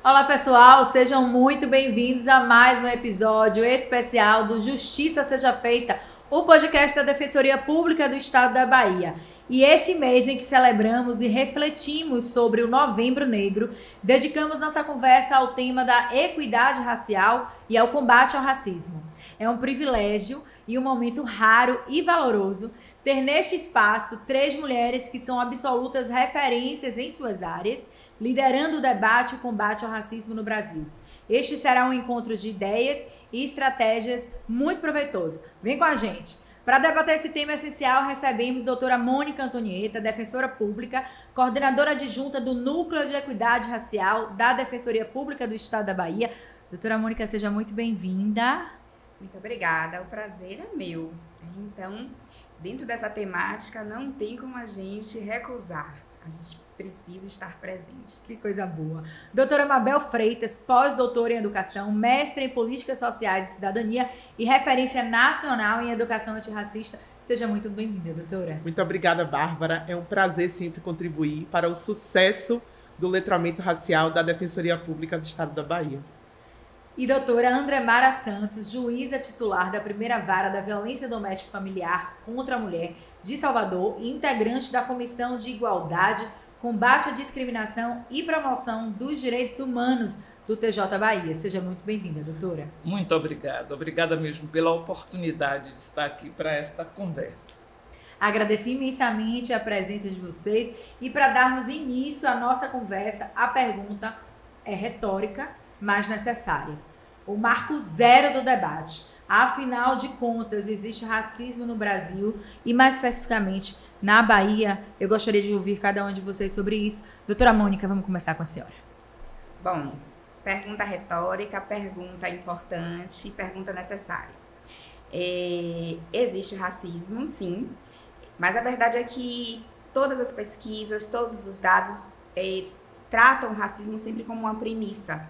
Olá pessoal, sejam muito bem-vindos a mais um episódio especial do Justiça Seja Feita, o podcast da Defensoria Pública do Estado da Bahia. E esse mês em que celebramos e refletimos sobre o Novembro Negro, dedicamos nossa conversa ao tema da equidade racial e ao combate ao racismo. É um privilégio e um momento raro e valoroso ter neste espaço 3 mulheres que são absolutas referências em suas áreas, liderando o debate e o combate ao racismo no Brasil. Este será um encontro de ideias e estratégias muito proveitoso. Vem com a gente! Para debater esse tema essencial, recebemos a doutora Mônica Antonieta, defensora pública, coordenadora adjunta do Núcleo de Equidade Racial da Defensoria Pública do Estado da Bahia. Doutora Mônica, seja muito bem-vinda. Muito obrigada, o prazer é meu. Então, dentro dessa temática, não tem como a gente recusar. A gente precisa estar presente. Que coisa boa. Doutora Mabel Freitas, pós-doutora em Educação, mestre em Políticas Sociais e Cidadania e referência nacional em Educação Antirracista. Seja muito bem-vinda, doutora. Muito obrigada, Bárbara. É um prazer sempre contribuir para o sucesso do letramento racial da Defensoria Pública do Estado da Bahia. E doutora Andremara Santos, juíza titular da primeira vara da violência doméstica familiar contra a mulher de Salvador e integrante da Comissão de Igualdade, Combate à Discriminação e Promoção dos Direitos Humanos do TJ Bahia. Seja muito bem-vinda, doutora. Muito obrigada. Obrigada mesmo pela oportunidade de estar aqui para esta conversa. Agradeço imensamente a presença de vocês e para darmos início à nossa conversa, a pergunta é retórica, mas necessária. O marco zero do debate. Afinal de contas, existe racismo no Brasil e, mais especificamente, na Bahia. Eu gostaria de ouvir cada um de vocês sobre isso. Doutora Mônica, vamos começar com a senhora. Bom, pergunta retórica, pergunta importante, pergunta necessária. Existe racismo, sim, mas a verdade é que todas as pesquisas, todos os dados tratam o racismo sempre como uma premissa.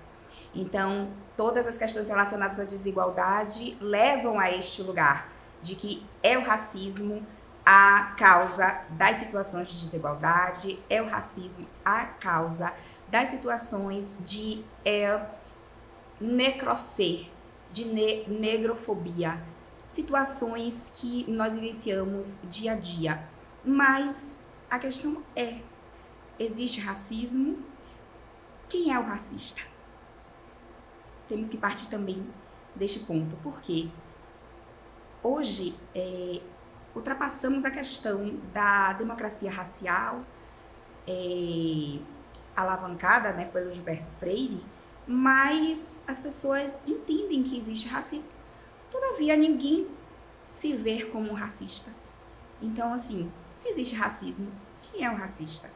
Então, todas as questões relacionadas à desigualdade levam a este lugar de que é o racismo a causa das situações de desigualdade, é o racismo a causa das situações de necrocer, de negrofobia, situações que nós vivenciamos dia a dia. Mas a questão é, existe racismo? Quem é o racista? Temos que partir também deste ponto, porque hoje ultrapassamos a questão da democracia racial alavancada, né, pelo Gilberto Freire, mas as pessoas entendem que existe racismo. Todavia, ninguém se vê como racista. Então, assim, se existe racismo, quem é o racista?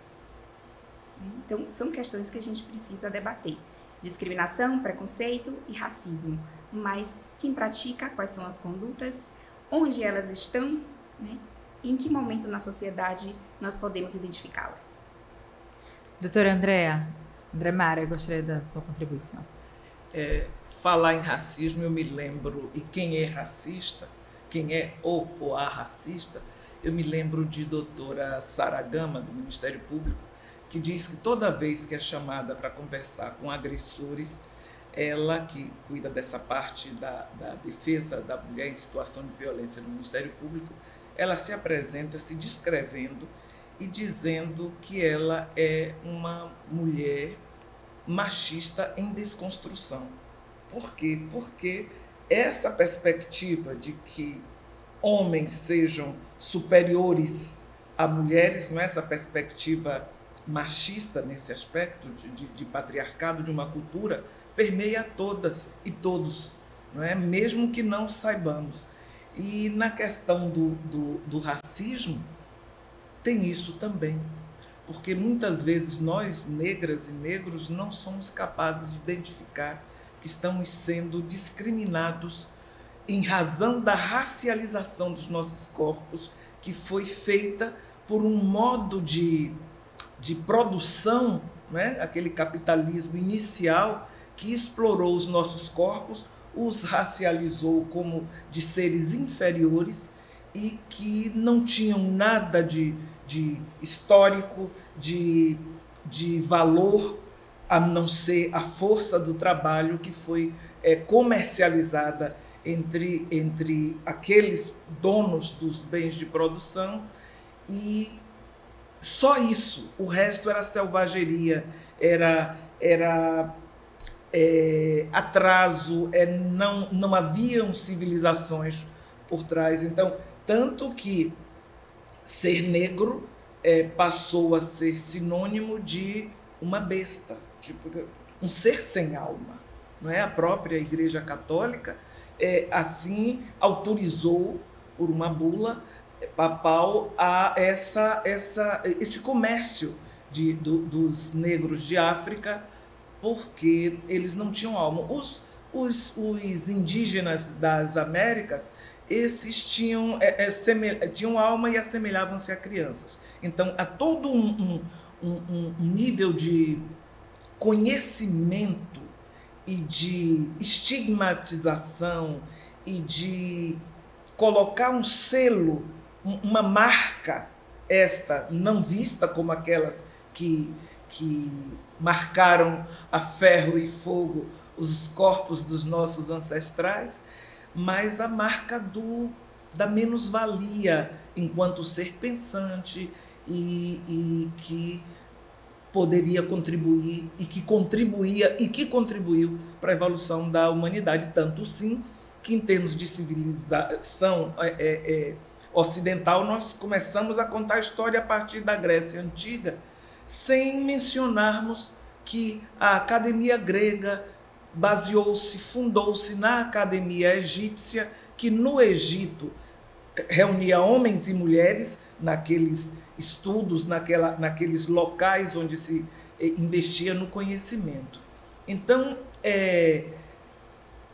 Então, são questões que a gente precisa debater. Discriminação, preconceito e racismo. Mas quem pratica, quais são as condutas, onde elas estão, né? Em que momento na sociedade nós podemos identificá-las? Doutora Andremara, eu gostaria da sua contribuição. Falar em racismo, eu me lembro, e quem é racista, quem é ou a racista, eu me lembro de doutora Sara Gama, do Ministério Público, que diz que toda vez que é chamada para conversar com agressores, ela, que cuida dessa parte da defesa da mulher em situação de violência no Ministério Público, ela se apresenta se descrevendo e dizendo que ela é uma mulher machista em desconstrução. Por quê? Porque essa perspectiva de que homens sejam superiores a mulheres, não é essa perspectiva machista nesse aspecto de patriarcado de uma cultura, permeia todas e todos, não é? Mesmo que não saibamos. E na questão do racismo, tem isso também, porque muitas vezes nós, negras e negros, não somos capazes de identificar que estamos sendo discriminados em razão da racialização dos nossos corpos, que foi feita por um modo de produção, né? Aquele capitalismo inicial que explorou os nossos corpos, os racializou como de seres inferiores e que não tinham nada de histórico, de valor a não ser a força do trabalho que foi comercializada entre aqueles donos dos bens de produção, e só isso. O resto era selvageria, era atraso, não haviam civilizações por trás. Então, tanto que ser negro passou a ser sinônimo de uma besta, tipo, um ser sem alma. Não é? A própria Igreja Católica assim autorizou, por uma bula papal, a esse comércio dos negros de África, porque eles não tinham alma. Os indígenas das Américas, esses tinham alma e assemelhavam-se a crianças. Então, há todo um nível de conhecimento e de estigmatização e de colocar um selo, uma marca, esta não vista como aquelas que marcaram a ferro e fogo os corpos dos nossos ancestrais, mas a marca da menos-valia enquanto ser pensante e que poderia contribuir e que contribuía e que contribuiu para a evolução da humanidade, tanto sim que em termos de civilização ocidental nós começamos a contar a história a partir da Grécia Antiga, sem mencionarmos que a academia grega fundou-se na academia egípcia, que no Egito reunia homens e mulheres naqueles estudos, naqueles locais onde se investia no conhecimento. Então,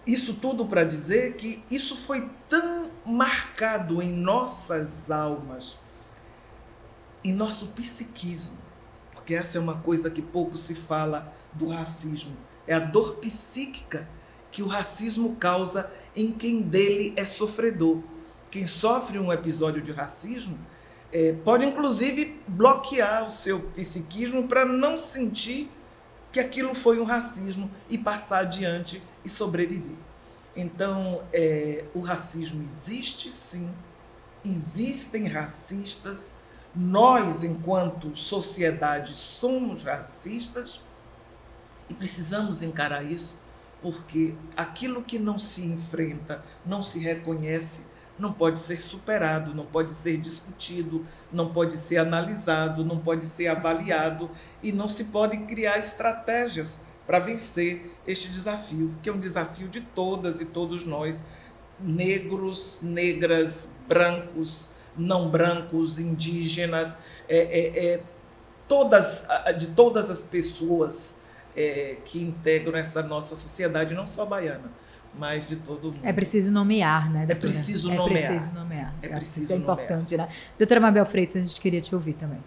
isso tudo para dizer que isso foi tão marcado em nossas almas, em nosso psiquismo, porque essa é uma coisa que pouco se fala do racismo, é a dor psíquica que o racismo causa em quem dele é sofredor. Quem sofre um episódio de racismo pode, inclusive, bloquear o seu psiquismo para não sentir que aquilo foi um racismo e passar adiante e sobreviver. Então, o racismo existe, sim, existem racistas, nós, enquanto sociedade, somos racistas e precisamos encarar isso, porque aquilo que não se enfrenta, não se reconhece, não pode ser superado, não pode ser discutido, não pode ser analisado, não pode ser avaliado e não se podem criar estratégias para vencer este desafio, que é um desafio de todas e todos nós, negros, negras, brancos, não brancos, indígenas, de todas as pessoas que integram essa nossa sociedade, não só baiana, mas de todo mundo. É preciso nomear, né, doutora? É preciso nomear. É preciso nomear. Importante, né? Doutora Mabel Freitas, a gente queria te ouvir também.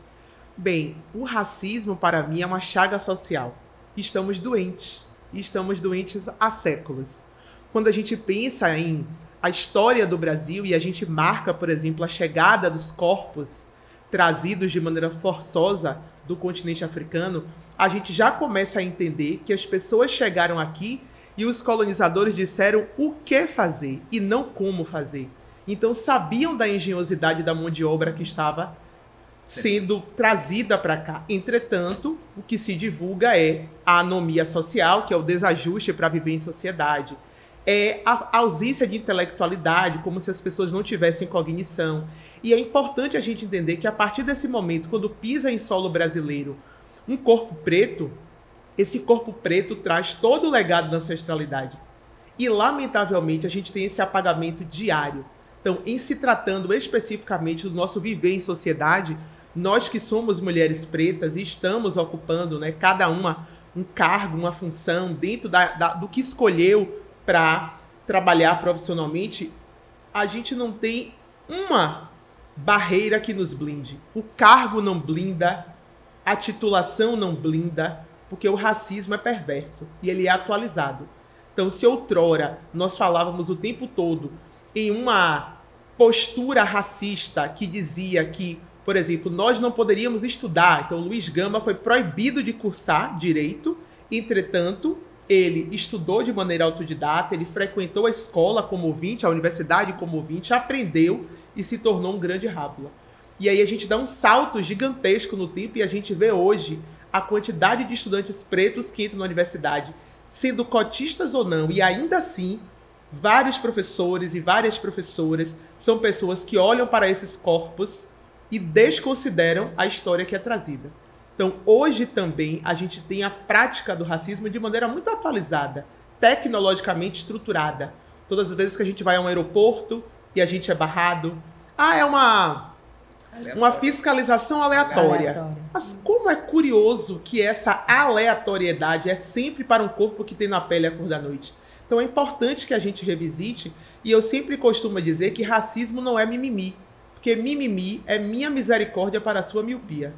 Bem, o racismo, para mim, é uma chaga social. Estamos doentes. E estamos doentes há séculos. Quando a gente pensa em a história do Brasil e a gente marca, por exemplo, a chegada dos corpos trazidos de maneira forçosa do continente africano, a gente já começa a entender que as pessoas chegaram aqui e os colonizadores disseram o que fazer e não como fazer. Então sabiam da engenhosidade da mão de obra que estava sendo trazida para cá. Entretanto, o que se divulga é a anomia social, que é o desajuste para viver em sociedade. É a ausência de intelectualidade, como se as pessoas não tivessem cognição. E é importante a gente entender que a partir desse momento, quando pisa em solo brasileiro um corpo preto, esse corpo preto traz todo o legado da ancestralidade. E, lamentavelmente, a gente tem esse apagamento diário. Então, em se tratando especificamente do nosso viver em sociedade, nós que somos mulheres pretas e estamos ocupando, né, cada uma um cargo, uma função dentro do que escolheu para trabalhar profissionalmente, a gente não tem uma barreira que nos blinde. O cargo não blinda, a titulação não blinda, porque o racismo é perverso e ele é atualizado. Então, se outrora nós falávamos o tempo todo em uma postura racista que dizia que, por exemplo, nós não poderíamos estudar, então Luiz Gama foi proibido de cursar direito Entretanto, ele estudou de maneira autodidata, ele frequentou a escola como ouvinte, a universidade como ouvinte, aprendeu e se tornou um grande rábula. E aí a gente dá um salto gigantesco no tempo e a gente vê hoje a quantidade de estudantes pretos que entram na universidade, sendo cotistas ou não, e ainda assim, vários professores e várias professoras são pessoas que olham para esses corpos e desconsideram a história que é trazida. Então, hoje também, a gente tem a prática do racismo de maneira muito atualizada, tecnologicamente estruturada. Todas as vezes que a gente vai a um aeroporto e a gente é barrado, é uma fiscalização aleatória. Mas como é curioso que essa aleatoriedade é sempre para um corpo que tem na pele a cor da noite. Então, é importante que a gente revisite, e eu sempre costumo dizer que racismo não é mimimi. Porque mimimi é minha misericórdia para a sua miopia.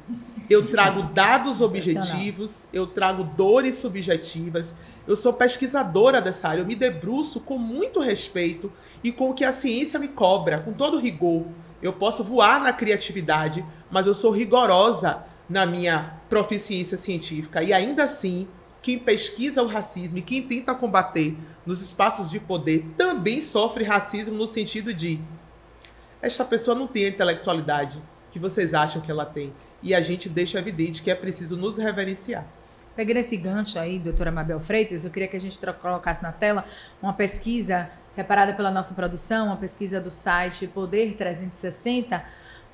Eu trago dados objetivos, eu trago dores subjetivas, eu sou pesquisadora dessa área, eu me debruço com muito respeito e com o que a ciência me cobra, com todo rigor. Eu posso voar na criatividade, mas eu sou rigorosa na minha proficiência científica. E ainda assim, quem pesquisa o racismo e quem tenta combater nos espaços de poder também sofre racismo no sentido de esta pessoa não tem a intelectualidade que vocês acham que ela tem. E a gente deixa evidente que é preciso nos reverenciar. Pegando esse gancho aí, doutora Mabel Freitas, eu queria que a gente colocasse na tela uma pesquisa separada pela nossa produção, uma pesquisa do site Poder 360,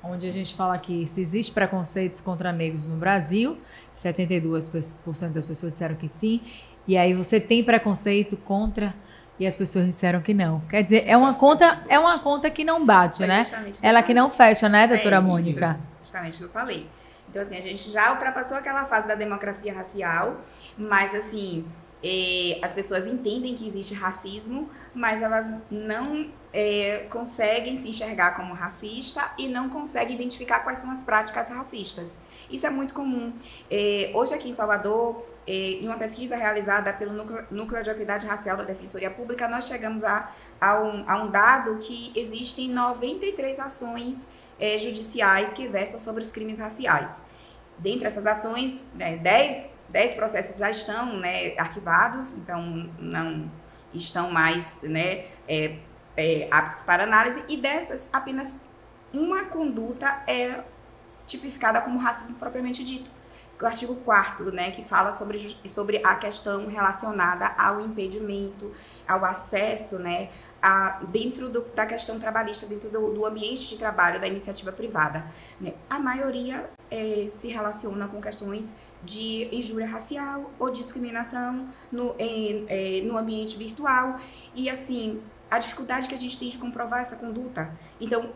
onde a gente fala que se existe preconceitos contra negros no Brasil, 72% das pessoas disseram que sim, e aí você tem preconceito contra... E as pessoas disseram que não. Quer dizer, é uma conta que não bate, né? Ela que não fecha, né, doutora Mônica? Justamente o que eu falei. Então, assim, a gente já ultrapassou aquela fase da democracia racial, mas, assim, as pessoas entendem que existe racismo, mas elas não conseguem se enxergar como racista e não conseguem identificar quais são as práticas racistas. Isso é muito comum. Hoje, aqui em Salvador, em uma pesquisa realizada pelo Núcleo de Equidade Racial da Defensoria Pública, nós chegamos a um dado que existem 93 ações judiciais que versam sobre os crimes raciais. Dentre essas ações, 10 processos já estão, né, arquivados, então não estão mais, né, aptos para análise, e dessas, apenas uma conduta é tipificada como racismo propriamente dito. O artigo 4º, né, que fala sobre a questão relacionada ao impedimento, ao acesso, né, dentro da questão trabalhista, dentro do ambiente de trabalho da iniciativa privada. Né. A maioria se relaciona com questões de injúria racial ou discriminação no ambiente virtual. E, assim, a dificuldade que a gente tem de comprovar essa conduta. Então,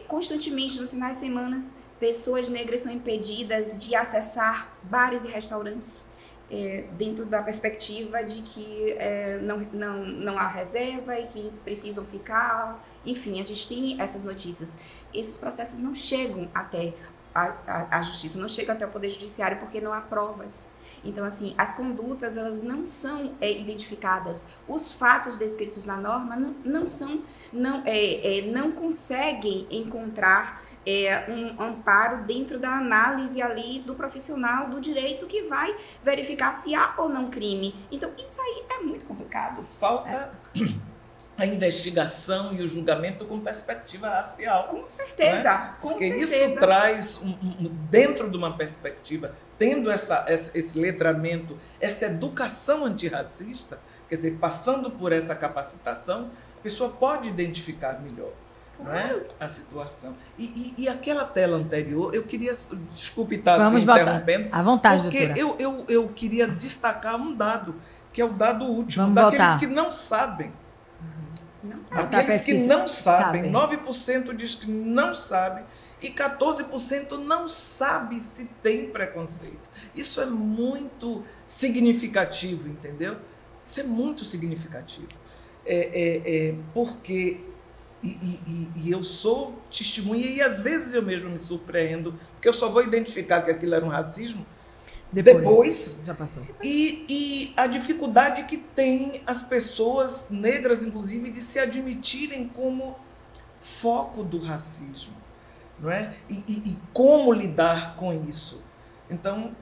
constantemente, nos finais de semana, pessoas negras são impedidas de acessar bares e restaurantes dentro da perspectiva de que não há reserva e que precisam ficar. Enfim, a gente tem essas notícias. Esses processos não chegam até a justiça, não chegam até o Poder Judiciário porque não há provas. Então, assim, as condutas, elas não são identificadas. Os fatos descritos na norma não conseguem encontrar um amparo dentro da análise ali do profissional do direito que vai verificar se há ou não crime. Então, isso aí é muito complicado. Falta a investigação e o julgamento com perspectiva racial. Com certeza, né? Porque isso traz, dentro de uma perspectiva, tendo esse letramento, essa educação antirracista, quer dizer, passando por essa capacitação, a pessoa pode identificar melhor. Né, a situação. E aquela tela anterior, eu queria, desculpe estar assim, interrompendo, à vontade, porque eu queria destacar um dado, que é o dado último, daqueles que não sabem. Aqueles que não sabem, 9% diz que não sabe e 14% não sabe se tem preconceito. Isso é muito significativo, entendeu? Isso é muito significativo. Porque... E eu sou testemunha e às vezes eu mesmo me surpreendo, porque eu só vou identificar que aquilo era um racismo depois já passou. E a dificuldade que tem as pessoas negras, inclusive, de se admitirem como foco do racismo, não é? E como lidar com isso. Então,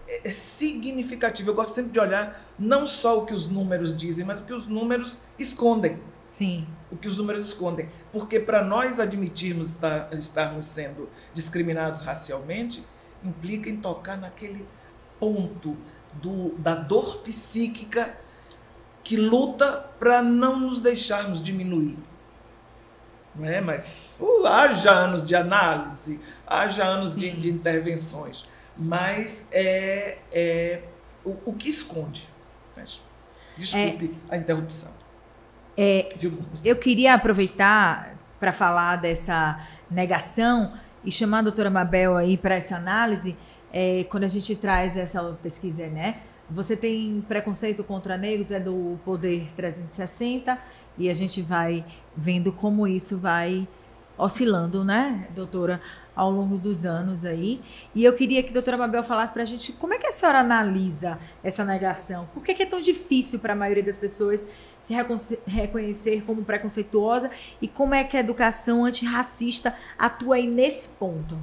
é significativo. Eu gosto sempre de olhar não só o que os números dizem, mas o que os números escondem. Sim. O que os números escondem. Porque para nós admitirmos estarmos sendo discriminados racialmente, implica em tocar naquele ponto da dor psíquica que luta para não nos deixarmos diminuir. Não é? Mas haja anos de análise, haja anos de intervenções, mas o que esconde. Mas, desculpe a interrupção. Eu queria aproveitar para falar dessa negação e chamar a doutora Mabel aí para essa análise, quando a gente traz essa pesquisa, né? Você tem preconceito contra negros, é do Poder 360, e a gente vai vendo como isso vai oscilando, né, doutora, ao longo dos anos aí. E eu queria que a doutora Mabel falasse para a gente como é que a senhora analisa essa negação. Por que é tão difícil para a maioria das pessoas se reconhecer como preconceituosa e como é que a educação antirracista atua aí nesse ponto?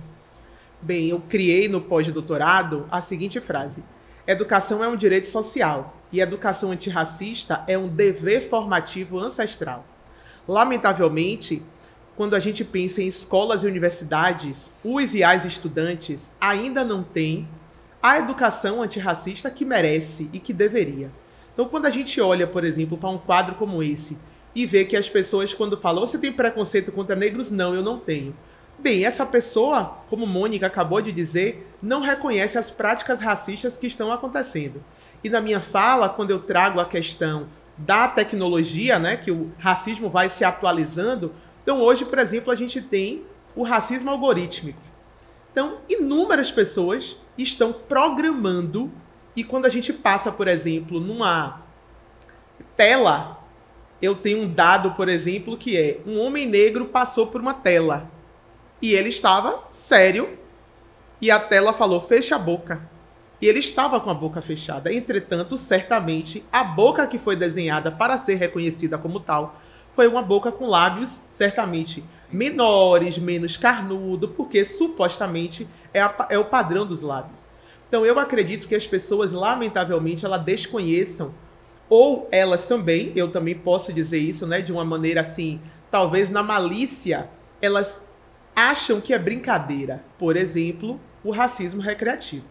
Bem, eu criei no pós-doutorado a seguinte frase: educação é um direito social e educação antirracista é um dever formativo ancestral. Lamentavelmente, quando a gente pensa em escolas e universidades, os e as estudantes ainda não têm a educação antirracista que merece e que deveria. Então, quando a gente olha, por exemplo, para um quadro como esse e vê que as pessoas, quando falam, você tem preconceito contra negros? Não, eu não tenho. Bem, essa pessoa, como Mônica acabou de dizer, não reconhece as práticas racistas que estão acontecendo. E na minha fala, quando eu trago a questão da tecnologia, né, que o racismo vai se atualizando, então hoje, por exemplo, a gente tem o racismo algorítmico. Então, inúmeras pessoas estão programando, e quando a gente passa, por exemplo, numa tela, eu tenho um dado, por exemplo, que é um homem negro passou por uma tela. E ele estava sério, e a tela falou, fecha a boca. E ele estava com a boca fechada. Entretanto, certamente, a boca que foi desenhada para ser reconhecida como tal, foi uma boca com lábios, certamente, menores, menos carnudo, porque supostamente é o padrão dos lábios. Então, eu acredito que as pessoas, lamentavelmente, elas desconheçam, ou elas também, eu também posso dizer isso, né, de uma maneira assim, talvez na malícia, elas acham que é brincadeira. Por exemplo, o racismo recreativo.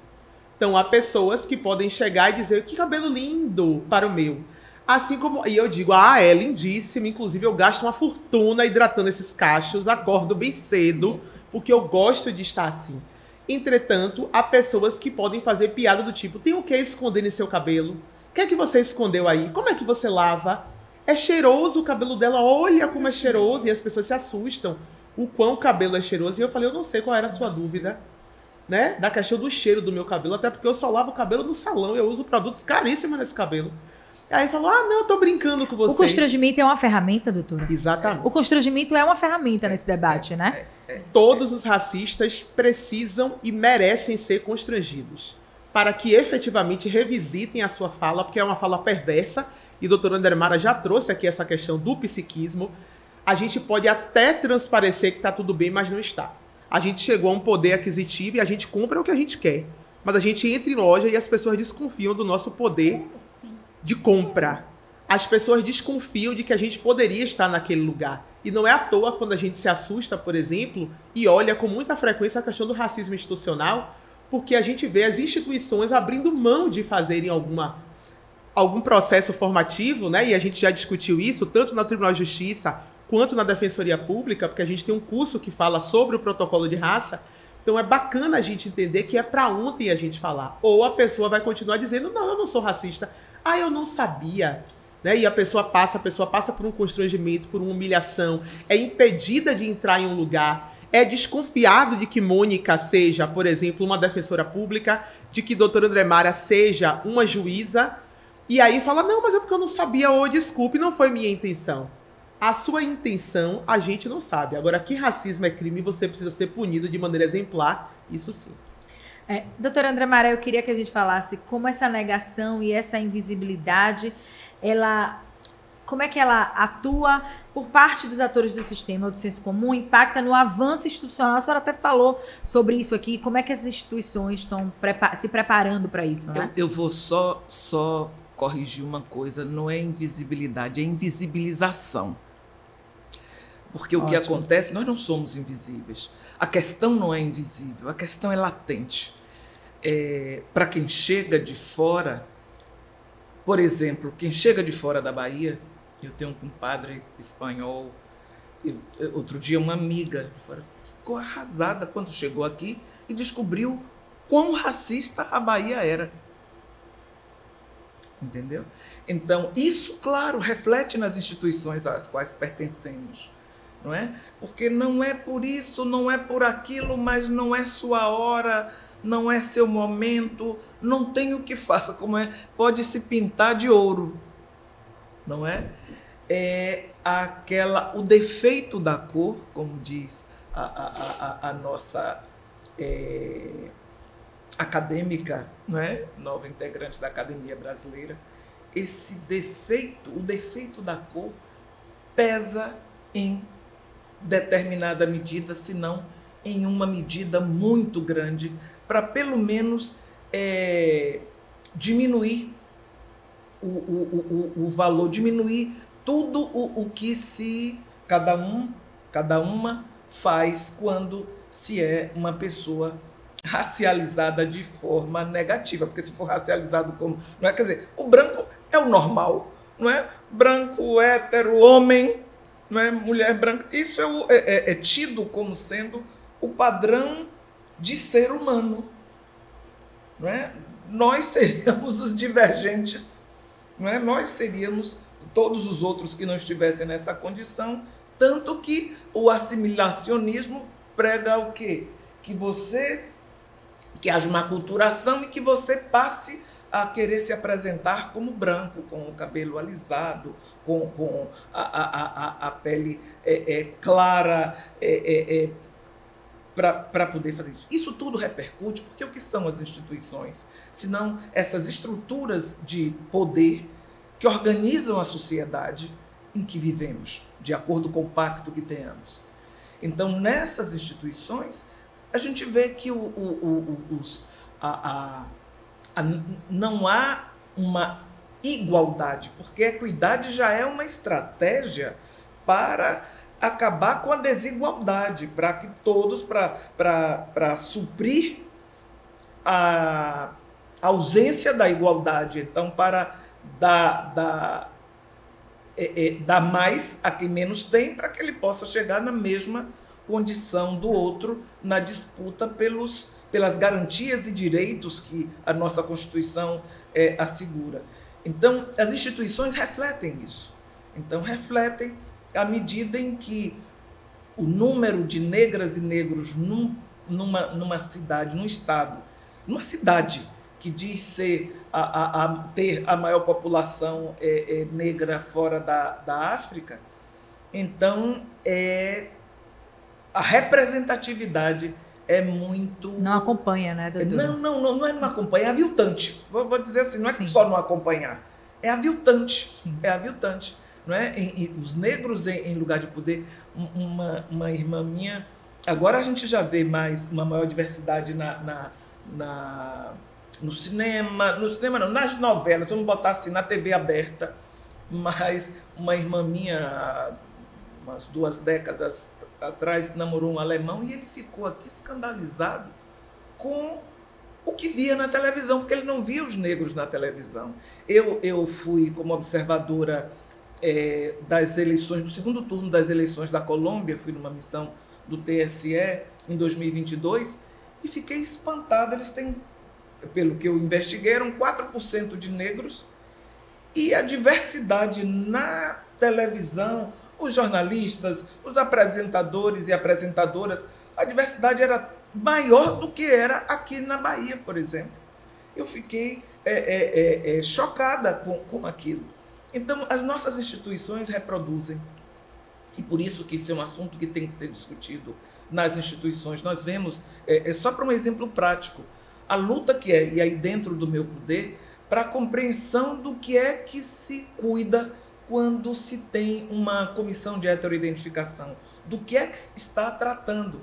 Então, há pessoas que podem chegar e dizer, que cabelo lindo para o meu. Assim como, e eu digo, é lindíssimo, inclusive eu gasto uma fortuna hidratando esses cachos, acordo bem cedo, porque eu gosto de estar assim. Entretanto, há pessoas que podem fazer piada do tipo, tem o que esconder em seu cabelo? O que é que você escondeu aí? Como é que você lava? É cheiroso o cabelo dela, olha como é cheiroso, e as pessoas se assustam o quão o cabelo é cheiroso, e eu falei, eu não sei qual era a sua dúvida, né, da questão do cheiro do meu cabelo, até porque eu só lavo o cabelo no salão, eu uso produtos caríssimos nesse cabelo. Aí falou, não, eu tô brincando com você. O constrangimento é uma ferramenta, doutora? Exatamente. O constrangimento é uma ferramenta nesse debate, né? Todos os racistas precisam e merecem ser constrangidos para que efetivamente revisitem a sua fala, porque é uma fala perversa, e a doutora Andermara já trouxe aqui essa questão do psiquismo. A gente pode até transparecer que está tudo bem, mas não está. A gente chegou a um poder aquisitivo e a gente compra o que a gente quer. Mas a gente entra em loja e as pessoas desconfiam do nosso poder de compra. As pessoas desconfiam de que a gente poderia estar naquele lugar. E não é à toa quando a gente se assusta, por exemplo, e olha com muita frequência a questão do racismo institucional, porque a gente vê as instituições abrindo mão de fazerem algum processo formativo, né? E a gente já discutiu isso, tanto no Tribunal de Justiça quanto na Defensoria Pública, porque a gente tem um curso que fala sobre o protocolo de raça. Então é bacana a gente entender que é para ontem a gente falar. Ou a pessoa vai continuar dizendo, não, eu não sou racista. Eu não sabia. Né? E a pessoa passa por um constrangimento, por uma humilhação, é impedida de entrar em um lugar, é desconfiado de que Mônica seja, por exemplo, uma defensora pública, de que doutora Andermara seja uma juíza, e aí fala, não, mas é porque eu não sabia, ou desculpe, não foi minha intenção. A sua intenção, a gente não sabe. Agora, que racismo é crime, você precisa ser punido de maneira exemplar, isso sim. Doutora Andermara, eu queria que a gente falasse como essa negação e essa invisibilidade, ela ela atua por parte dos atores do sistema, do senso comum, impacta no avanço institucional? A senhora até falou sobre isso aqui, como é que as instituições estão se preparando para isso, né? Eu vou só corrigir uma coisa, não é invisibilidade, é invisibilização. Porque o que acontece, nós não somos invisíveis. A questão não é invisível, a questão é latente. Para quem chega de fora, por exemplo, quem chega de fora da Bahia, eu tenho um compadre espanhol, outro dia uma amiga de fora ficou arrasada quando chegou aqui e descobriu quão racista a Bahia era. Entendeu? Então, isso, claro, reflete nas instituições às quais pertencemos. Não é? Porque não é por isso, não é por aquilo, mas não é sua hora, não é seu momento, não tem o que faça, como é, pode se pintar de ouro, não é? O defeito da cor, como diz a nossa acadêmica, não é? Nova integrante da Academia Brasileira, o defeito da cor pesa em determinada medida, se não em uma medida muito grande, para pelo menos diminuir o valor, diminuir tudo o que cada uma faz quando se é uma pessoa racializada de forma negativa, porque se for racializado como, não é, quer dizer, o branco é o normal, não é? Branco, hétero, homem, não é? Mulher branca, isso é tido como sendo o padrão de ser humano, não é? Nós seríamos os divergentes, não é? Nós seríamos todos os outros que não estivessem nessa condição, tanto que o assimilacionismo prega o quê? Que haja uma aculturação e que você passe a querer se apresentar como branco, com o cabelo alisado, com a pele clara, para poder fazer isso. Isso tudo repercute, porque o que são as instituições? Senão essas estruturas de poder que organizam a sociedade em que vivemos, de acordo com o pacto que tenhamos. Então, nessas instituições, a gente vê que não há uma igualdade, porque a equidade já é uma estratégia para acabar com a desigualdade, para que todos, para suprir a ausência da igualdade, então para dar mais a quem menos tem, para que ele possa chegar na mesma condição do outro na disputa pelas garantias e direitos que a nossa Constituição assegura. Então, as instituições refletem isso. Então, refletem à medida em que o número de negras e negros numa cidade, num estado, numa cidade que diz ser ter a maior população negra fora da África, então a representatividade é muito... Não acompanha, né, doutora? Não é não acompanha, é aviltante. Vou dizer assim, não é Sim. só não acompanhar, é aviltante. Sim. É aviltante. Não é? Os negros em lugar de poder, uma irmã minha, agora a gente já vê mais uma maior diversidade no cinema não, nas novelas, vamos botar assim, na TV aberta, mas uma irmã minha, umas 2 décadas atrás, namorou um alemão e ele ficou aqui escandalizado com o que via na televisão, porque ele não via os negros na televisão. Eu fui como observadora das eleições, do segundo turno das eleições da Colômbia, fui numa missão do TSE em 2022 e fiquei espantada. Eles têm, pelo que eu investiguei, eram 4% de negros e a diversidade na televisão, os jornalistas, os apresentadores e apresentadoras, a diversidade era maior do que era aqui na Bahia, por exemplo. Eu fiquei chocada com aquilo. Então, as nossas instituições reproduzem. E por isso que isso é um assunto que tem que ser discutido nas instituições. Nós vemos, só para um exemplo prático, a luta que e aí dentro do meu poder, para a compreensão do que é que se cuida quando se tem uma comissão de heteroidentificação? Do que é que está tratando?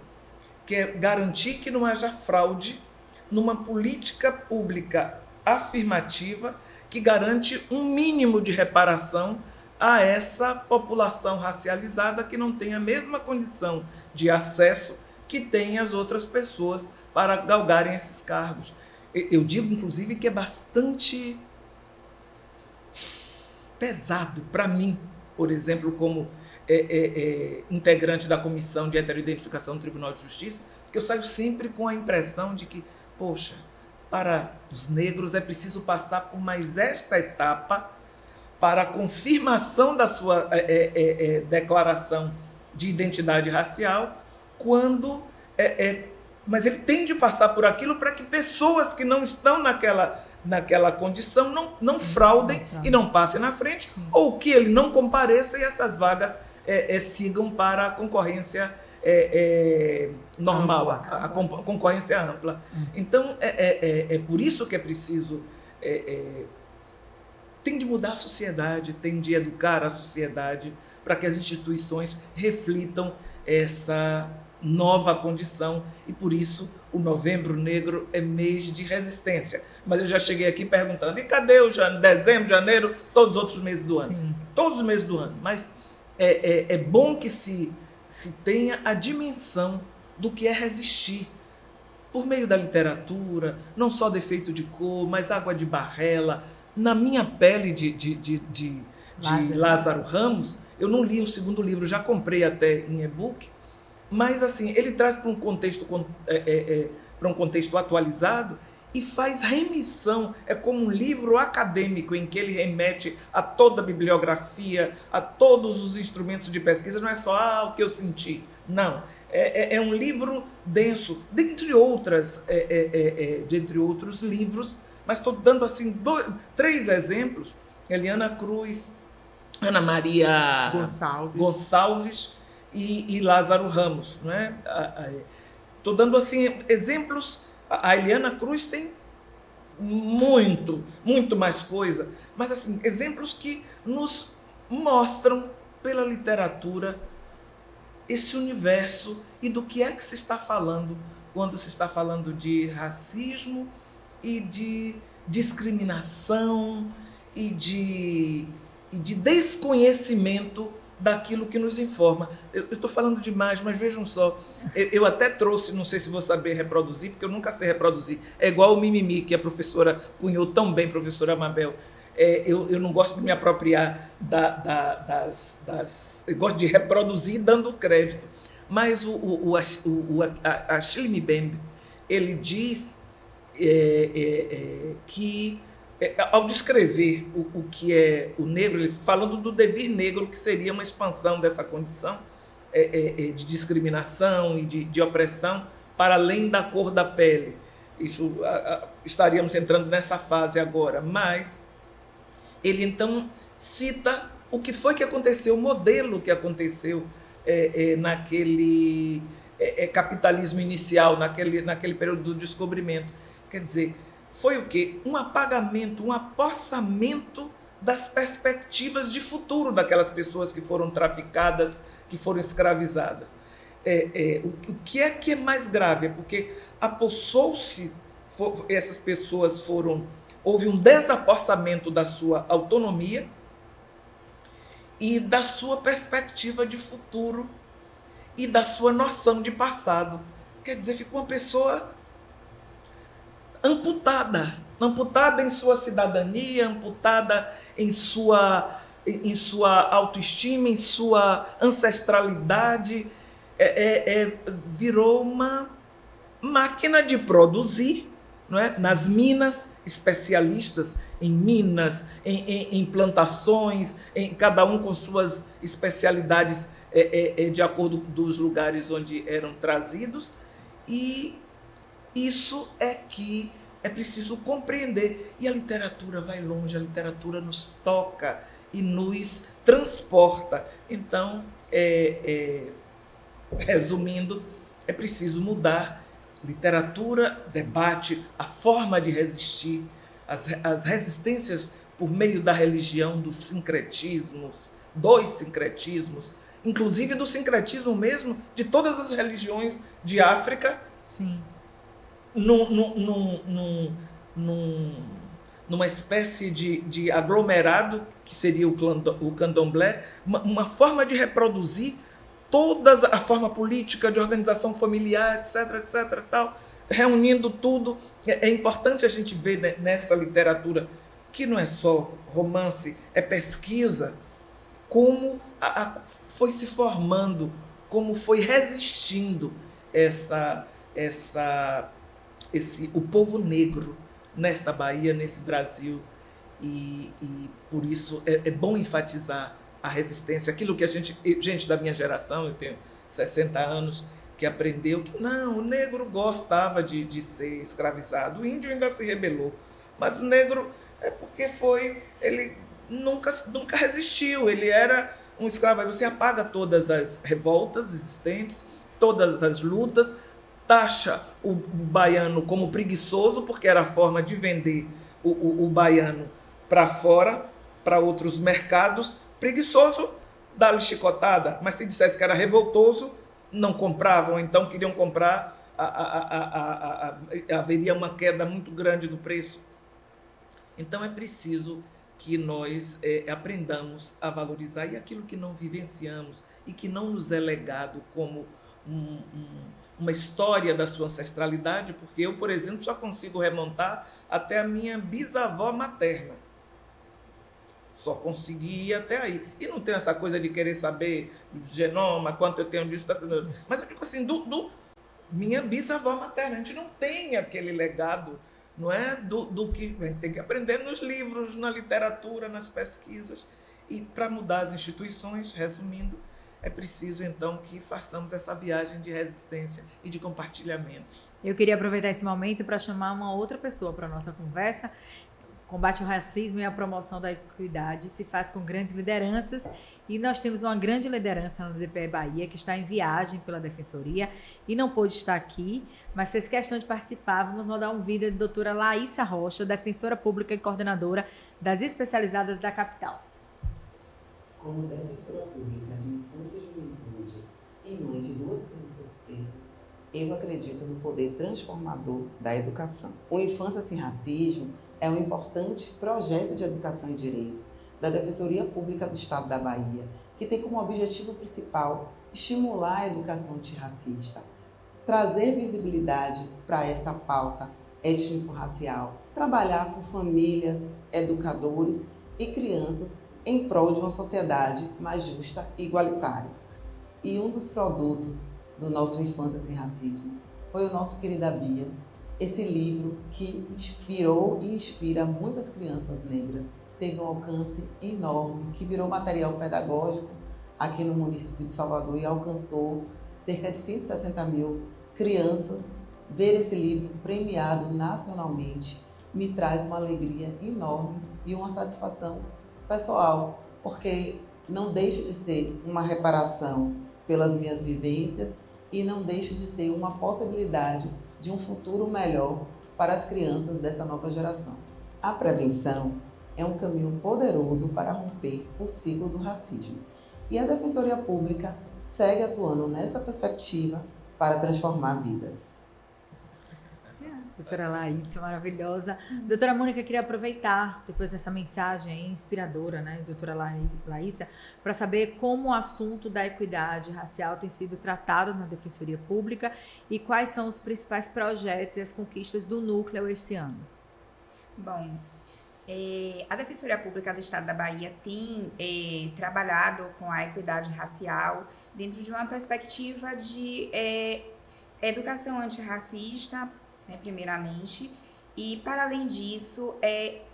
Que é garantir que não haja fraude numa política pública afirmativa que garante um mínimo de reparação a essa população racializada que não tem a mesma condição de acesso que têm as outras pessoas para galgarem esses cargos. Eu digo, inclusive, que é bastante pesado para mim, por exemplo, como integrante da Comissão de Heteroidentificação do Tribunal de Justiça, que eu saio sempre com a impressão de que, poxa, para os negros é preciso passar por mais esta etapa para a confirmação da sua declaração de identidade racial, quando mas ele tem de passar por aquilo para que pessoas que não estão naquela condição não fraudem e não passem na frente, ou que ele não compareça e essas vagas sigam para a concorrência normal, a concorrência ampla. Então, é por isso que é preciso... tem de mudar a sociedade, tem de educar a sociedade para que as instituições reflitam essa nova condição, e por isso o Novembro Negro é mês de resistência. Mas eu já cheguei aqui perguntando, e cadê o dezembro, janeiro, todos os outros meses do ano? Sim. Todos os meses do ano. Mas é bom que se tenha a dimensão do que é resistir, por meio da literatura, não só Defeito de Cor, mas Água de Barrela. Na minha pele de Lázaro Ramos, eu não li o segundo livro, já comprei até em e-book, mas assim, ele traz para um contexto atualizado e faz remissão, é como um livro acadêmico em que ele remete a toda a bibliografia, a todos os instrumentos de pesquisa, não é só o que eu senti, não. É um livro denso, dentre outros livros, mas estou dando assim 3 exemplos: Eliana Cruz, Ana Maria Gonçalves e Lázaro Ramos, não é? Estou dando assim exemplos. A Eliana Cruz tem muito mais coisa, mas assim, exemplos que nos mostram pela literatura esse universo e do que é que se está falando quando se está falando de racismo e de discriminação e de desconhecimento daquilo que nos informa. Eu estou falando demais, mas vejam só, eu até trouxe, não sei se vou saber reproduzir, porque eu nunca sei reproduzir, é igual o mimimi que a professora cunhou tão bem, professora Mabel. Eu não gosto de me apropriar eu gosto de reproduzir dando crédito, mas a Achille Mbembe, ele diz que ao descrever o que é o negro, ele falando do devir negro, que seria uma expansão dessa condição de discriminação e de opressão para além da cor da pele. Isso estaríamos entrando nessa fase agora, mas ele então cita o que foi que aconteceu, o modelo que aconteceu naquele capitalismo inicial, naquele período do descobrimento. Quer dizer, foi o quê? Um apagamento, um apossamento das perspectivas de futuro daquelas pessoas que foram traficadas, que foram escravizadas. O que é mais grave? É porque apossou-se, essas pessoas houve um desapossamento da sua autonomia e da sua perspectiva de futuro e da sua noção de passado. Quer dizer, ficou uma pessoa amputada em sua cidadania, amputada em sua autoestima, em sua ancestralidade, virou uma máquina de produzir, não é? Nas minas, especialistas em minas, em plantações, cada um com suas especialidades de acordo dos lugares onde eram trazidos, e isso é que é preciso compreender. E a literatura vai longe, a literatura nos toca e nos transporta. Então, resumindo, é preciso mudar. Literatura, debate, a forma de resistir, as resistências por meio da religião, dos sincretismos, inclusive do sincretismo mesmo de todas as religiões de África. Sim. Numa espécie de aglomerado, que seria o candomblé, uma forma de reproduzir toda a forma política, de organização familiar, etc., tal, reunindo tudo. É importante a gente ver nessa literatura, que não é só romance, é pesquisa, como foi se formando, como foi resistindo o povo negro nesta Bahia, nesse Brasil, e por isso é bom enfatizar a resistência, aquilo que gente da minha geração, eu tenho 60 anos, que aprendeu que não, o negro gostava de ser escravizado, o índio ainda se rebelou, mas o negro é porque ele nunca resistiu, ele era um escravo. Aí você apaga todas as revoltas existentes, todas as lutas, taxa o baiano como preguiçoso, porque era a forma de vender o baiano para fora, para outros mercados. Preguiçoso, dá-lhe chicotada, mas se dissesse que era revoltoso, não compravam, então queriam comprar, haveria uma queda muito grande do preço. Então é preciso que nós aprendamos a valorizar, e aquilo que não vivenciamos e que não nos é legado como uma história da sua ancestralidade, porque eu, por exemplo, só consigo remontar até a minha bisavó materna. Só consegui ir até aí. E não tenho essa coisa de querer saber do genoma, quanto eu tenho disso. Mas eu digo assim, minha bisavó materna. A gente não tem aquele legado, não é? Do que a gente tem que aprender nos livros, na literatura, nas pesquisas. E para mudar as instituições, resumindo, é preciso então que façamos essa viagem de resistência e de compartilhamento. Eu queria aproveitar esse momento para chamar uma outra pessoa para a nossa conversa. O combate ao racismo e a promoção da equidade se faz com grandes lideranças, e nós temos uma grande liderança no DPE Bahia, que está em viagem pela Defensoria e não pôde estar aqui, mas fez questão de participar. Vamos rodar um vídeo da doutora Laísa Rocha, defensora pública e coordenadora das especializadas da capital. Como defensora pública de infância e juventude e mãe de 2 crianças pretas, eu acredito no poder transformador da educação. O Infância Sem Racismo é um importante projeto de educação e direitos da Defensoria Pública do Estado da Bahia, que tem como objetivo principal estimular a educação antirracista, trazer visibilidade para essa pauta étnico-racial, trabalhar com famílias, educadores e crianças em prol de uma sociedade mais justa e igualitária. E um dos produtos do nosso Infância Sem Racismo foi o nosso Querida Bia, esse livro que inspirou e inspira muitas crianças negras. Teve um alcance enorme, que virou material pedagógico aqui no município de Salvador e alcançou cerca de 160 mil crianças. Ver esse livro premiado nacionalmente me traz uma alegria enorme e uma satisfação pessoal, porque não deixa de ser uma reparação pelas minhas vivências e não deixa de ser uma possibilidade de um futuro melhor para as crianças dessa nova geração. A prevenção é um caminho poderoso para romper o ciclo do racismo. E a Defensoria Pública segue atuando nessa perspectiva para transformar vidas. Doutora Laísa, maravilhosa. Doutora Mônica, queria aproveitar, depois dessa mensagem inspiradora, né, doutora Laísa, para saber como o assunto da equidade racial tem sido tratado na Defensoria Pública e quais são os principais projetos e as conquistas do núcleo este ano. Bom, a Defensoria Pública do Estado da Bahia tem trabalhado com a equidade racial dentro de uma perspectiva de educação antirracista, primeiramente, e para além disso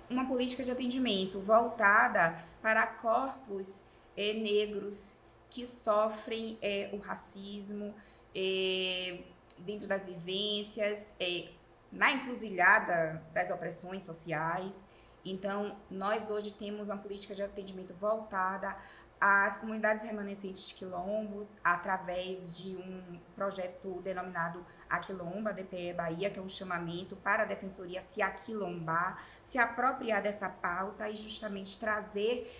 uma política de atendimento voltada para corpos negros que sofrem o racismo dentro das vivências, na encruzilhada das opressões sociais. Então, nós hoje temos uma política de atendimento voltada as comunidades remanescentes de quilombos, através de um projeto denominado Aquilomba, DPE Bahia, que é um chamamento para a Defensoria se aquilombar, se apropriar dessa pauta e justamente trazer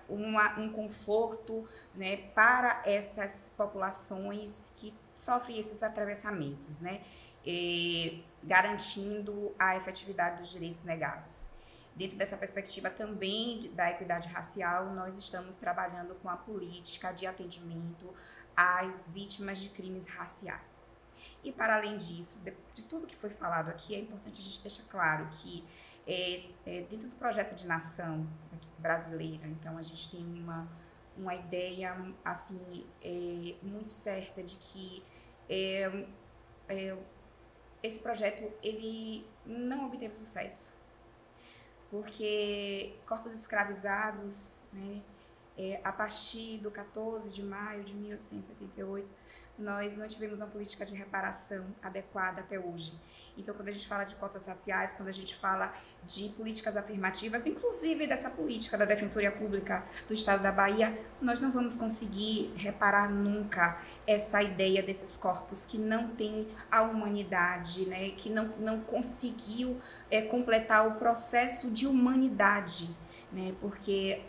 um conforto, né, para essas populações que sofrem esses atravessamentos, né, garantindo a efetividade dos direitos negados. Dentro dessa perspectiva também da equidade racial, nós estamos trabalhando com a política de atendimento às vítimas de crimes raciais. E, para além disso, de tudo que foi falado aqui, é importante a gente deixar claro que, dentro do projeto de nação brasileira, então, a gente tem uma ideia, assim, muito certa de que esse projeto, ele não obteve sucesso. Porque corpos escravizados, né, a partir do 14 de maio de 1888, nós não tivemos uma política de reparação adequada até hoje. Então, quando a gente fala de cotas raciais, quando a gente fala de políticas afirmativas, inclusive dessa política da Defensoria Pública do Estado da Bahia, nós não vamos conseguir reparar nunca essa ideia desses corpos que não têm a humanidade, né, que não conseguiu completar o processo de humanidade, né, porque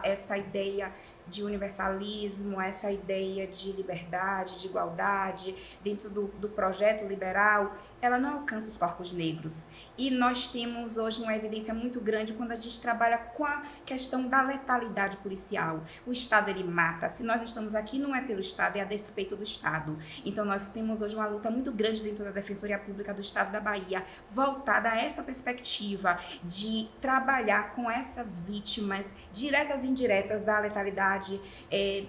essa ideia de universalismo, essa ideia de liberdade, de igualdade, dentro do projeto liberal, ela não alcança os corpos negros. E nós temos hoje uma evidência muito grande quando a gente trabalha com a questão da letalidade policial. O Estado, ele mata. Se nós estamos aqui, não é pelo Estado, é a despeito do Estado. Então, nós temos hoje uma luta muito grande dentro da Defensoria Pública do Estado da Bahia, voltada a essa perspectiva de trabalhar com essas vítimas diretas e indiretas da letalidade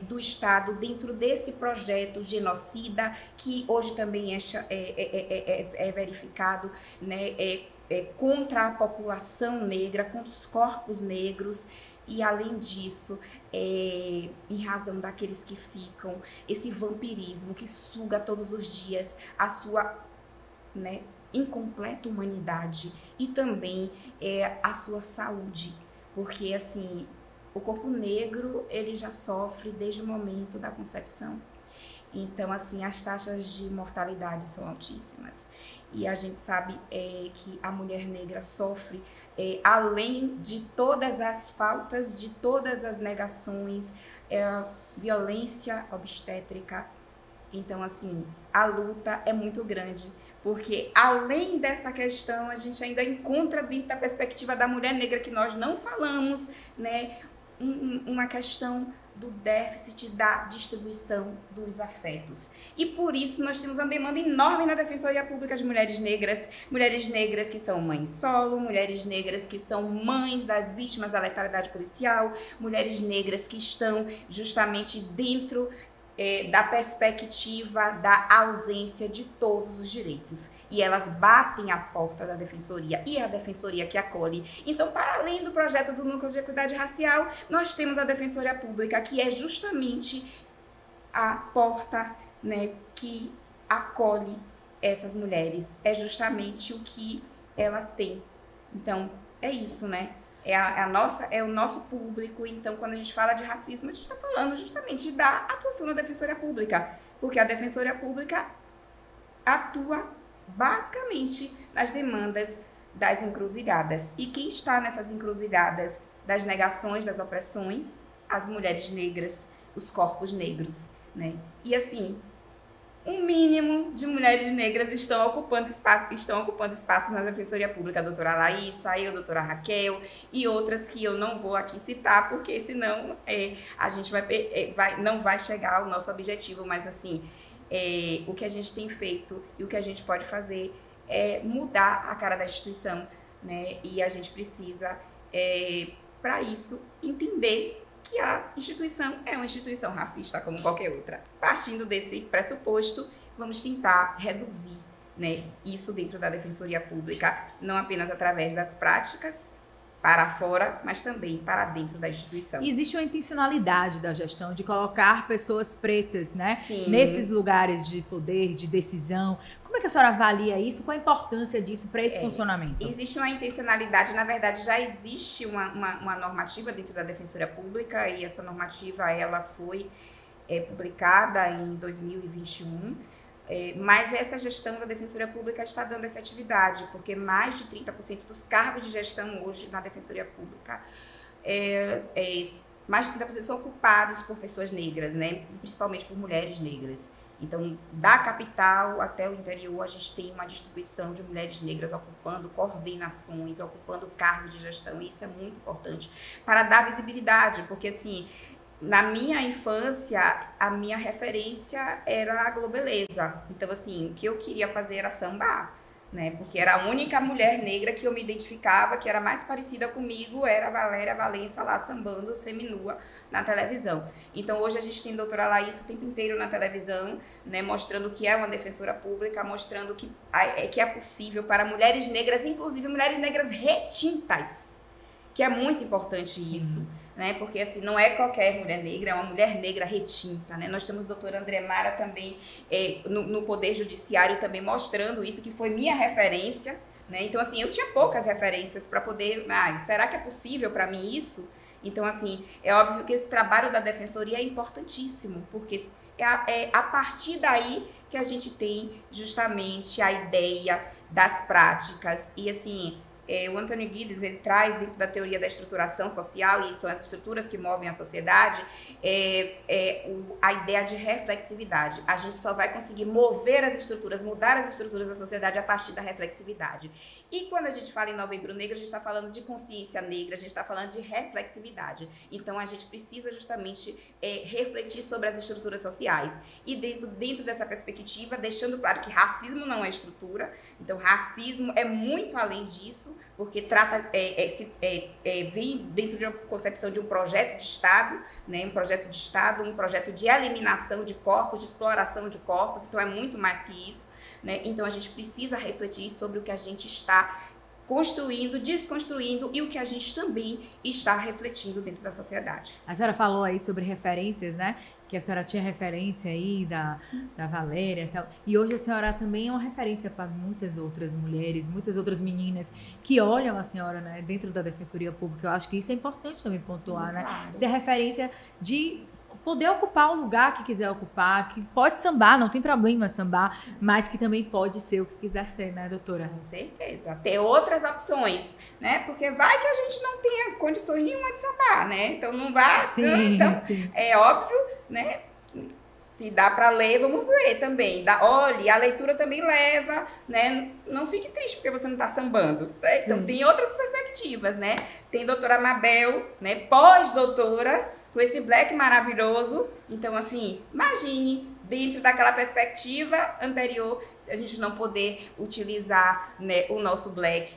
do Estado dentro desse projeto genocida que hoje também é verificado, né, contra a população negra, contra os corpos negros. E, além disso, em razão daqueles que ficam, esse vampirismo que suga todos os dias a sua, né, incompleta humanidade e também a sua saúde. Porque, assim, o corpo negro, ele já sofre desde o momento da concepção. Então, assim, as taxas de mortalidade são altíssimas. E a gente sabe que a mulher negra sofre, além de todas as faltas, de todas as negações, violência obstétrica. Então, assim, a luta é muito grande. Porque, além dessa questão, a gente ainda encontra dentro da perspectiva da mulher negra, que nós não falamos, né, uma questão do déficit da distribuição dos afetos. E por isso nós temos uma demanda enorme na Defensoria Pública de mulheres negras que são mães solo, mulheres negras que são mães das vítimas da letalidade policial, mulheres negras que estão justamente dentro da perspectiva da ausência de todos os direitos. E elas batem a porta da Defensoria, e é a Defensoria que acolhe. Então, para além do projeto do Núcleo de Equidade Racial, nós temos a Defensoria Pública, que é justamente a porta, né, que acolhe essas mulheres. É justamente o que elas têm. Então, é isso, né? É o nosso público. Então, quando a gente fala de racismo, a gente está falando justamente da atuação da Defensoria Pública, porque a Defensoria Pública atua basicamente nas demandas das encruzilhadas. E quem está nessas encruzilhadas das negações, das opressões? As mulheres negras, os corpos negros, né? E, assim, um mínimo de mulheres negras estão ocupando espaços na Defensoria Pública, a doutora Laísa, a doutora Raquel e outras que eu não vou aqui citar, porque senão a gente não vai chegar ao nosso objetivo. Mas, assim, o que a gente tem feito e o que a gente pode fazer é mudar a cara da instituição, né? E a gente precisa, para isso, entender que a instituição é uma instituição racista como qualquer outra. Partindo desse pressuposto, vamos tentar reduzir, né, isso dentro da Defensoria Pública, não apenas através das práticas para fora, mas também para dentro da instituição. E existe uma intencionalidade da gestão de colocar pessoas pretas, né? Sim. Nesses lugares de poder, de decisão. Como é que a senhora avalia isso? Qual a importância disso para esse funcionamento? Existe uma intencionalidade, na verdade já existe uma normativa dentro da Defensoria Pública, e essa normativa ela foi publicada em 2021, mas essa gestão da Defensoria Pública está dando efetividade, porque mais de 30% dos cargos de gestão hoje na Defensoria Pública, mais de 30% são ocupados por pessoas negras, né? Principalmente por mulheres negras. Então, da capital até o interior, a gente tem uma distribuição de mulheres negras ocupando coordenações, ocupando cargos de gestão, e isso é muito importante para dar visibilidade, porque assim, na minha infância, a minha referência era a Globeleza. Então, assim, o que eu queria fazer era sambar, né? Porque era a única mulher negra que eu me identificava, que era mais parecida comigo, era a Valéria Valença lá sambando seminua na televisão. Então, hoje a gente tem a doutora Laís o tempo inteiro na televisão, né? Mostrando que é uma defensora pública, mostrando que é possível para mulheres negras, inclusive mulheres negras retintas, que é muito importante. Sim. Isso. Né? Porque assim, não é qualquer mulher negra, é uma mulher negra retinta, né? Nós temos a doutora Andremara também no Poder Judiciário também mostrando isso, que foi minha referência, né? Então assim, eu tinha poucas referências para poder, será que é possível para mim isso? Então assim, é óbvio que esse trabalho da Defensoria é importantíssimo, porque é a partir daí que a gente tem justamente a ideia das práticas. E assim, o Antônio Guides, ele traz dentro da teoria da estruturação social, e são as estruturas que movem a sociedade, a ideia de reflexividade. A gente só vai conseguir mover as estruturas, mudar as estruturas da sociedade a partir da reflexividade. E quando a gente fala em Novembro Negro, a gente está falando de consciência negra, a gente está falando de reflexividade. Então, a gente precisa justamente refletir sobre as estruturas sociais. E dentro dessa perspectiva, deixando claro que racismo não é estrutura, então racismo é muito além disso, porque vem dentro de uma concepção de um projeto de Estado, né? Um projeto de Estado, um projeto de eliminação de corpos, de exploração de corpos, então é muito mais que isso, né? Então a gente precisa refletir sobre o que a gente está construindo, desconstruindo e o que a gente também está refletindo dentro da sociedade. A senhora falou aí sobre referências, né? Que a senhora tinha referência aí da Valéria e tal. E hoje a senhora também é uma referência para muitas outras mulheres, muitas outras meninas que olham a senhora, né, dentro da Defensoria Pública. Eu acho que isso é importante também pontuar, sim, né? Claro. Ser referência de poder ocupar o lugar que quiser ocupar, que pode sambar, não tem problema sambar, mas que também pode ser o que quiser ser, né, doutora? Com certeza. Ter outras opções, né? Porque vai que a gente não tenha condições nenhuma de sambar, né? Então não vai. Sim, então, sim. É óbvio, né? Se dá para ler, vamos ler também. Olhe, a leitura também leva, né? Não fique triste porque você não está sambando. Né? Então, tem outras perspectivas, né? Tem doutora Mabel, né? Pós-doutora, com esse black maravilhoso. Então, assim, imagine, dentro daquela perspectiva anterior, a gente não poder utilizar, né, o nosso black,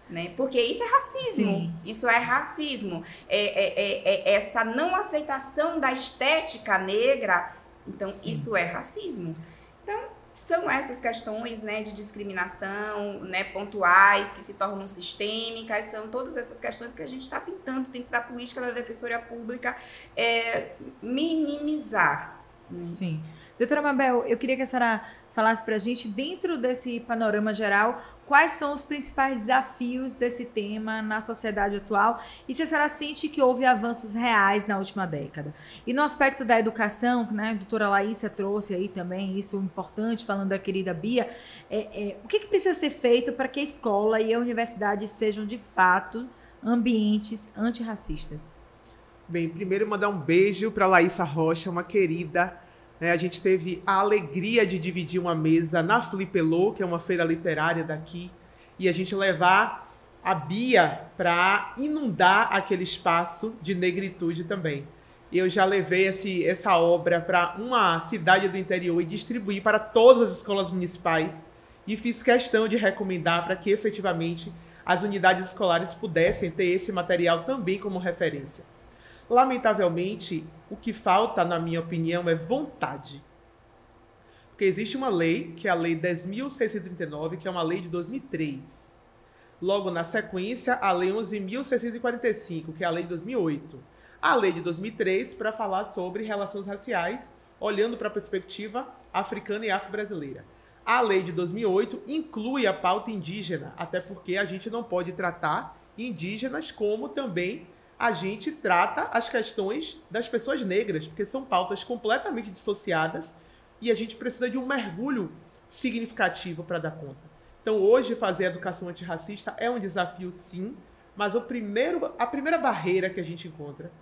né? Porque isso é racismo. Sim. Isso é racismo. Essa não aceitação da estética negra. Então, sim, isso é racismo. Então, são essas questões, né, de discriminação, né, pontuais, que se tornam sistêmicas, são todas essas questões que a gente está tentando, dentro da política da Defensoria Pública, minimizar. Né? Sim. Doutora Mabel, eu queria que a senhora falasse para a gente, dentro desse panorama geral, quais são os principais desafios desse tema na sociedade atual e se a senhora sente que houve avanços reais na última década. E no aspecto da educação, né, a doutora Laísa trouxe aí também isso importante, falando da querida Bia, o que precisa ser feito para que a escola e a universidade sejam, de fato, ambientes antirracistas? Bem, primeiro mandar um beijo para Laísa Rocha, uma querida. A gente teve a alegria de dividir uma mesa na Flipelô, que é uma feira literária daqui, e a gente levar a Bia para inundar aquele espaço de negritude também. Eu já levei essa obra para uma cidade do interior e distribuí para todas as escolas municipais e fiz questão de recomendar para que efetivamente as unidades escolares pudessem ter esse material também como referência. Lamentavelmente, o que falta, na minha opinião, é vontade. Porque existe uma lei, que é a Lei 10.639, que é uma lei de 2003. Logo na sequência, a Lei 11.645, que é a Lei de 2008. A Lei de 2003, para falar sobre relações raciais, olhando para a perspectiva africana e afro-brasileira. A Lei de 2008 inclui a pauta indígena, até porque a gente não pode tratar indígenas como também a gente trata as questões das pessoas negras, porque são pautas completamente dissociadas e a gente precisa de um mergulho significativo para dar conta. Então, hoje, fazer educação antirracista é um desafio, sim, mas a primeira barreira que a gente encontra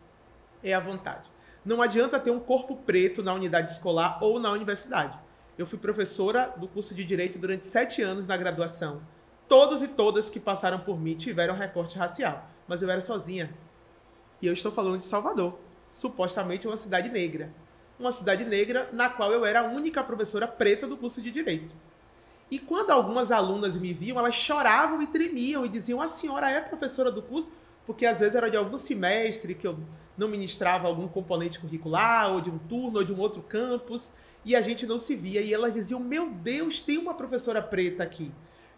é a vontade. Não adianta ter um corpo preto na unidade escolar ou na universidade. Eu fui professora do curso de Direito durante 7 anos na graduação. Todos e todas que passaram por mim tiveram recorte racial, mas eu era sozinha. E eu estou falando de Salvador, supostamente uma cidade negra. Uma cidade negra na qual eu era a única professora preta do curso de Direito. E quando algumas alunas me viam, elas choravam e tremiam e diziam: a senhora é professora do curso? Porque às vezes era de algum semestre que eu não ministrava algum componente curricular, ou de um turno, ou de um outro campus, e a gente não se via. E elas diziam: meu Deus, tem uma professora preta aqui.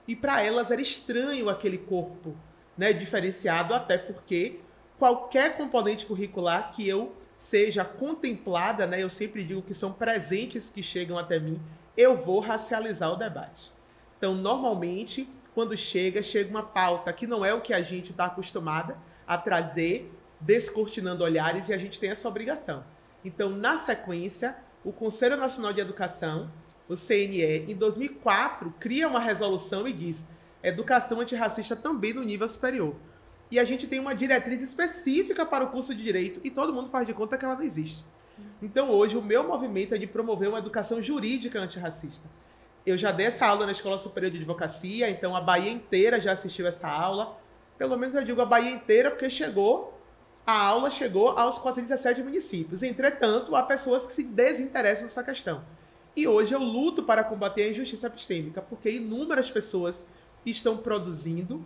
E para elas era estranho aquele corpo, né, diferenciado, até porque qualquer componente curricular que eu seja contemplada, né, eu sempre digo que são presentes que chegam até mim, eu vou racializar o debate. Então, normalmente, quando chega uma pauta que não é o que a gente está acostumada a trazer, descortinando olhares, e a gente tem essa obrigação. Então, na sequência, o Conselho Nacional de Educação, o CNE, em 2004, cria uma resolução e diz: educação antirracista também no nível superior. E a gente tem uma diretriz específica para o curso de Direito e todo mundo faz de conta que ela não existe. Então, hoje, o meu movimento é de promover uma educação jurídica antirracista. Eu já dei essa aula na Escola Superior de Advocacia, então a Bahia inteira já assistiu essa aula. Pelo menos eu digo a Bahia inteira, porque a aula chegou aos 417 municípios. Entretanto, há pessoas que se desinteressam nessa questão. E hoje eu luto para combater a injustiça epistêmica, porque inúmeras pessoas estão produzindo,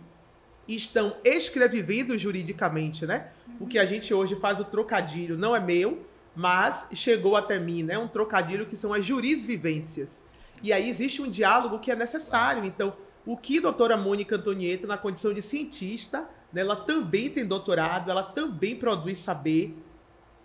estão escrevivendo juridicamente, né? O que a gente hoje faz, o trocadilho, não é meu, mas chegou até mim, né? Um trocadilho que são as jurisvivências. E aí existe um diálogo que é necessário. Então, o que a doutora Mônica Antonieta, na condição de cientista, né, ela também tem doutorado, ela também produz saber.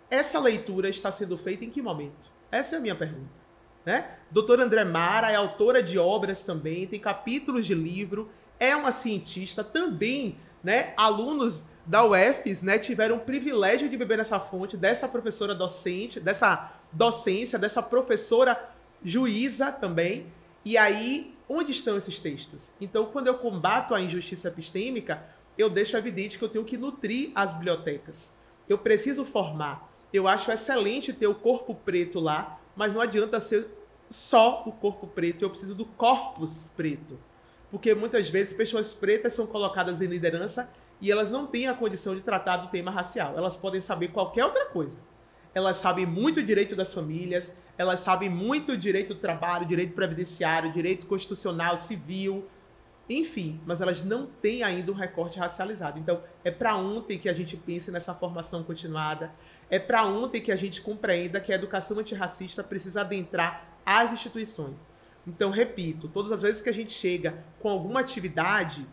Essa leitura está sendo feita em que momento? Essa é a minha pergunta. Né? Doutora André Mara é autora de obras também, tem capítulos de livro, é uma cientista também, né? Alunos da UFES, né, tiveram o privilégio de beber nessa fonte dessa professora docente, dessa docência, dessa professora juíza também. E aí, onde estão esses textos? Então, quando eu combato a injustiça epistêmica, eu deixo evidente que eu tenho que nutrir as bibliotecas. Eu preciso formar. Eu acho excelente ter o corpo preto lá, mas não adianta ser só o corpo preto, eu preciso do corpus preto. Porque muitas vezes pessoas pretas são colocadas em liderança e elas não têm a condição de tratar do tema racial. Elas podem saber qualquer outra coisa. Elas sabem muito o direito das famílias, elas sabem muito o direito do trabalho, direito previdenciário, direito constitucional, civil, enfim, mas elas não têm ainda um recorte racializado. Então, é para ontem que a gente pense nessa formação continuada, é para ontem que a gente compreenda que a educação antirracista precisa adentrar as instituições. Então, repito, todas as vezes que a gente chega com alguma atividade,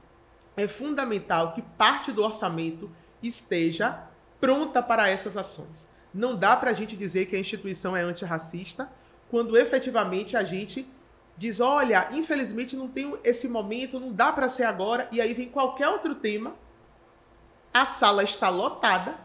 é fundamental que parte do orçamento esteja pronta para essas ações. Não dá para a gente dizer que a instituição é antirracista quando efetivamente a gente diz: olha, infelizmente não tem esse momento, não dá para ser agora, e aí vem qualquer outro tema, a sala está lotada,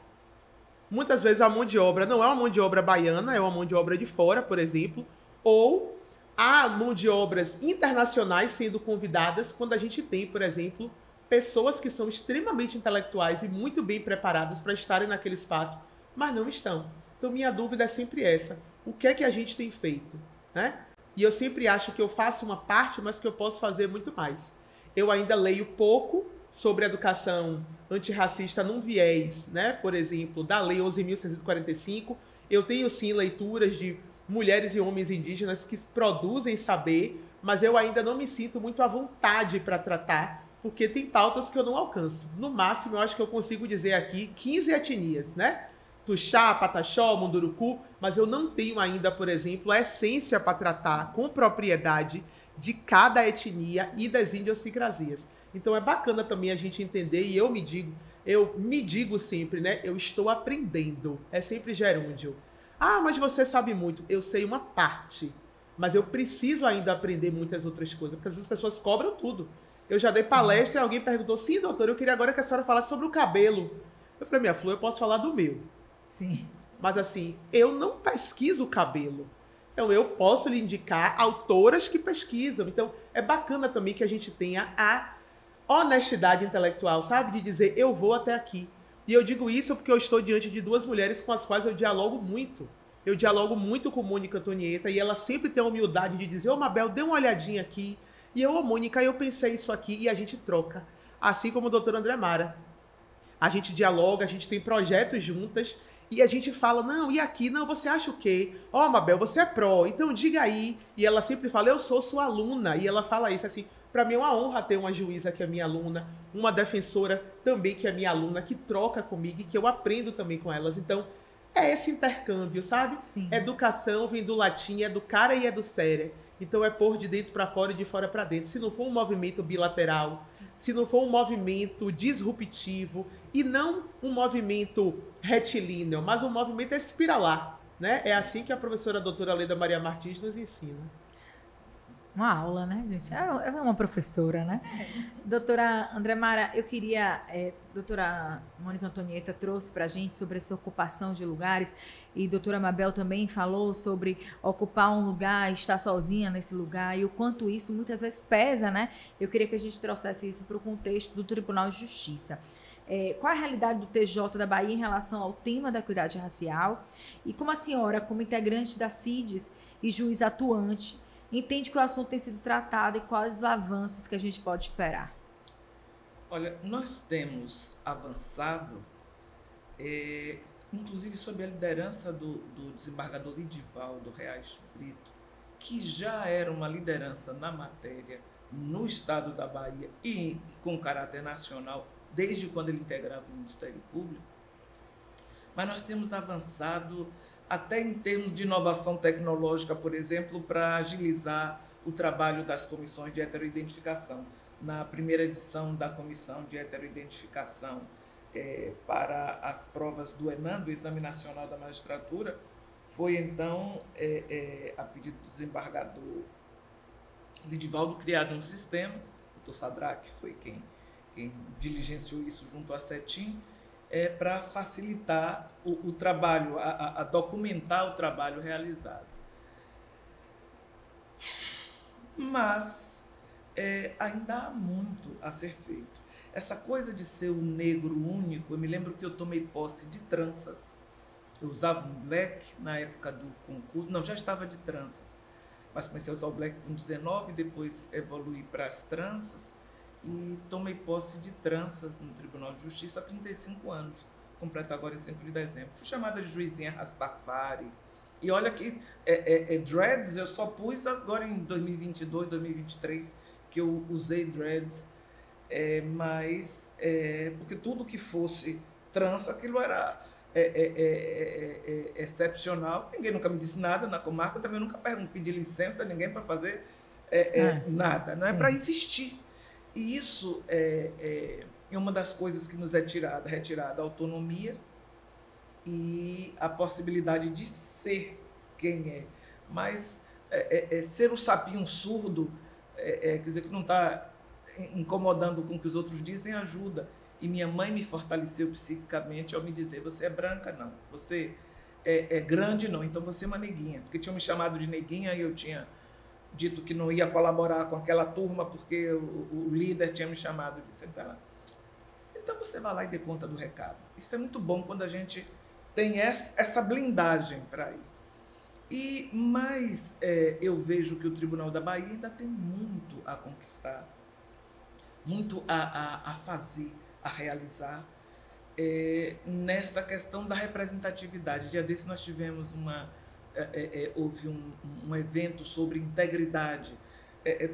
muitas vezes a mão de obra não é uma mão de obra baiana, é uma mão de obra de fora, por exemplo, ou há mão de obras internacionais sendo convidadas quando a gente tem, por exemplo, pessoas que são extremamente intelectuais e muito bem preparadas para estarem naquele espaço, mas não estão. Então, minha dúvida é sempre essa: o que é que a gente tem feito? Né? E eu sempre acho que eu faço uma parte, mas que eu posso fazer muito mais. Eu ainda leio pouco sobre educação antirracista num viés, né? Por exemplo, da Lei 11.645. Eu tenho, sim, leituras de mulheres e homens indígenas que produzem saber, mas eu ainda não me sinto muito à vontade para tratar, porque tem pautas que eu não alcanço. No máximo, eu acho que eu consigo dizer aqui 15 etnias, né? Tuxá, Pataxó, Munduruku, mas eu não tenho ainda, por exemplo, a essência para tratar com propriedade de cada etnia e das idiosincrasias. Então é bacana também a gente entender, e eu me digo sempre, né? Eu estou aprendendo. É sempre gerúndio. Ah, mas você sabe muito. Eu sei uma parte. Mas eu preciso ainda aprender muitas outras coisas, porque as pessoas cobram tudo. Eu já dei palestra e alguém perguntou, sim, doutor, eu queria agora que a senhora falasse sobre o cabelo. Eu falei, minha flor, eu posso falar do meu. Sim. Mas assim, eu não pesquiso o cabelo. Então eu posso lhe indicar autoras que pesquisam. Então é bacana também que a gente tenha a honestidade intelectual, sabe? De dizer, eu vou até aqui. E eu digo isso porque eu estou diante de duas mulheres com as quais eu dialogo muito. Eu dialogo muito com Mônica Antonieta e ela sempre tem a humildade de dizer, ô Mabel, dê uma olhadinha aqui. E eu, ô Mônica, eu pensei isso aqui e a gente troca. Assim como o doutor André Mara. A gente dialoga, a gente tem projetos juntas e a gente fala, não, e aqui? Não, você acha o quê? Ó, Mabel, você é pró, então diga aí. E ela sempre fala, eu sou sua aluna. E ela fala isso assim, para mim é uma honra ter uma juíza que é minha aluna, uma defensora também que é minha aluna, que troca comigo e que eu aprendo também com elas. Então, é esse intercâmbio, sabe? Sim. Educação vem do latim, é do cara e é do séria. Então é pôr de dentro para fora e de fora para dentro. Se não for um movimento bilateral, se não for um movimento disruptivo e não um movimento retilíneo, mas um movimento espiralar, né? É assim que a professora doutora Leda Maria Martins nos ensina. Uma aula, né, gente? É uma professora, né? Doutora André Mara, eu queria... doutora Mônica Antonieta trouxe para a gente sobre essa ocupação de lugares e doutora Mabel também falou sobre ocupar um lugar, estar sozinha nesse lugar e o quanto isso muitas vezes pesa, né? Eu queria que a gente trouxesse isso para o contexto do Tribunal de Justiça. Qual é a realidade do TJ da Bahia em relação ao tema da equidade racial? E como a senhora, como integrante da CIDES e juiz atuante, entende que o assunto tem sido tratado e quais os avanços que a gente pode esperar? Olha, nós temos avançado, inclusive sob a liderança do desembargador Lidivaldo Reais Brito, que já era uma liderança na matéria no estado da Bahia e com caráter nacional, desde quando ele integrava o Ministério Público. Mas nós temos avançado até em termos de inovação tecnológica, por exemplo, para agilizar o trabalho das comissões de heteroidentificação. Na primeira edição da comissão de heteroidentificação para as provas do ENAM, do Exame Nacional da Magistratura, foi então, a pedido do desembargador Lidivaldo, criado um sistema, o doutor Sadraque foi quem diligenciou isso junto à CETIM, para facilitar o trabalho, a documentar o trabalho realizado. Mas ainda há muito a ser feito. Essa coisa de ser o negro único, eu me lembro que eu tomei posse de tranças. Eu usava um black na época do concurso, não, já estava de tranças, mas comecei a usar o black com 19, depois evoluí para as tranças, e tomei posse de tranças no Tribunal de Justiça há 35 anos, completo agora em 5 de dezembro. Fui chamada de juizinha Rastafari. E olha que dreads eu só pus agora em 2022, 2023, que eu usei dreads, porque tudo que fosse trança, aquilo era excepcional. Ninguém nunca me disse nada na comarca, eu também nunca pedi licença a ninguém para fazer nada, não é para existir. E isso é uma das coisas que nos é retirada a autonomia e a possibilidade de ser quem é. Mas ser o sapinho surdo, quer dizer, que não está incomodando com o que os outros dizem, ajuda. E minha mãe me fortaleceu psiquicamente ao me dizer, você é branca? Não. Você é grande? Não. Então você é uma neguinha. Porque tinham me chamado de neguinha e eu tinha dito que não ia colaborar com aquela turma porque o líder tinha me chamado disso. Então você vai lá e dê conta do recado. Isso é muito bom quando a gente tem essa blindagem para ir. Mas eu vejo que o Tribunal da Bahia ainda tem muito a conquistar, muito a fazer, a realizar nesta questão da representatividade. Dia desse nós tivemos houve um evento sobre integridade,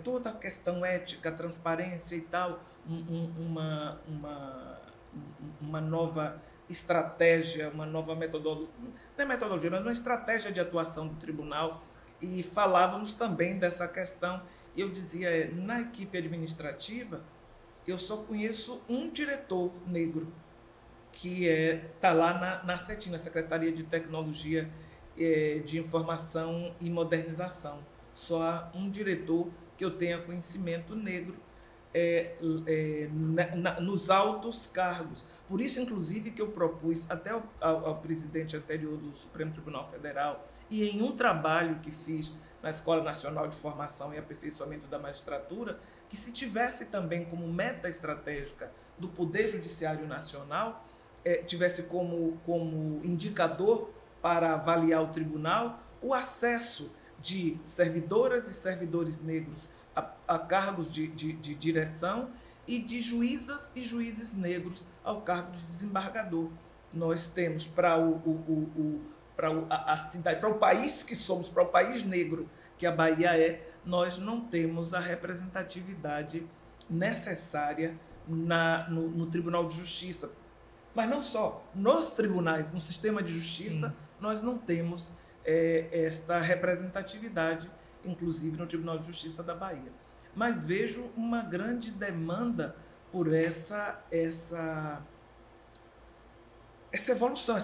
toda a questão ética, transparência e tal, uma nova estratégia, uma nova metodologia, não é metodologia, mas uma estratégia de atuação do tribunal, e falávamos também dessa questão. Eu dizia, na equipe administrativa, eu só conheço um diretor negro, que está lá na CETIM, na Secretaria de Tecnologia de Informação e Modernização. Só há um diretor que eu tenha conhecimento negro nos altos cargos. Por isso, inclusive, que eu propus até ao presidente anterior do Supremo Tribunal Federal, e em um trabalho que fiz na Escola Nacional de Formação e Aperfeiçoamento da Magistratura, que se tivesse também como meta estratégica do Poder Judiciário Nacional, tivesse como indicador para avaliar o tribunal o acesso de servidoras e servidores negros a cargos de direção e de juízas e juízes negros ao cargo de desembargador. Nós temos para a cidade, para o país que somos, para o país negro que a Bahia nós não temos a representatividade necessária no Tribunal de Justiça. Mas não só, nos tribunais, no sistema de justiça, sim, nós não temos esta representatividade, inclusive no Tribunal de Justiça da Bahia. Mas vejo uma grande demanda por essa evolução,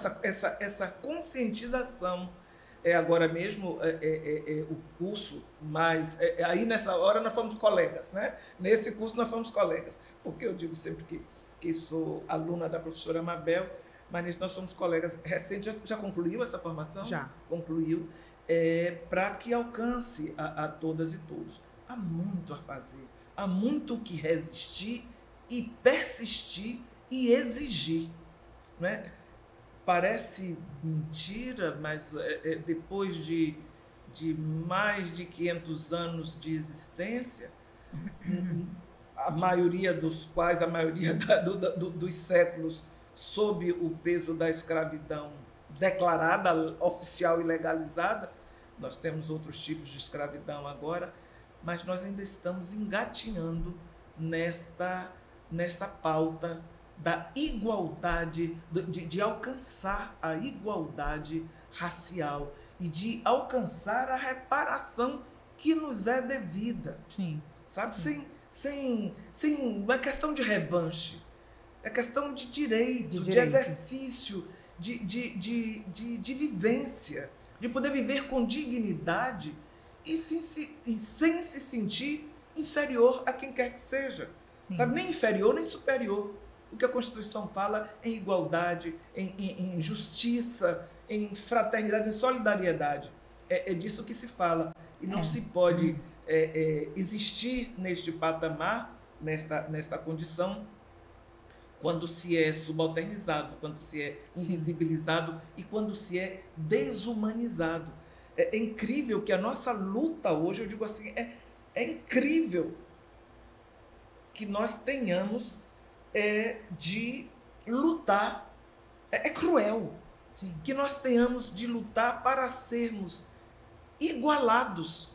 essa conscientização. Agora mesmo, o curso, mas aí nessa hora nós fomos colegas, né? Nesse curso nós fomos colegas, porque eu digo sempre que sou aluna da professora Mabel, mas nesse nós somos colegas. Recente, já concluiu essa formação? Já. Concluiu, para que alcance a todas e todos. Há muito a fazer, há muito que resistir e persistir e exigir, né? Parece mentira, mas depois de mais de 500 anos de existência, a maioria dos quais, dos séculos, sob o peso da escravidão declarada, oficial e legalizada, nós temos outros tipos de escravidão agora, mas nós ainda estamos engatinhando nesta pauta da igualdade, de alcançar a igualdade racial e de alcançar a reparação que nos é devida. Sim. Sabe? Sim. Sem uma questão de revanche, é questão de direito, de exercício, de vivência, de poder viver com dignidade e sem se sentir inferior a quem quer que seja. Sabe? Nem inferior, nem superior. O que a Constituição fala em igualdade, em justiça, em fraternidade, em solidariedade. É disso que se fala. E não se pode existir neste patamar, nesta condição, quando se é subalternizado, quando se é invisibilizado e quando se é desumanizado. É incrível que a nossa luta hoje, eu digo assim, é incrível que nós tenhamos de lutar, é cruel, sim, que nós tenhamos de lutar para sermos igualados,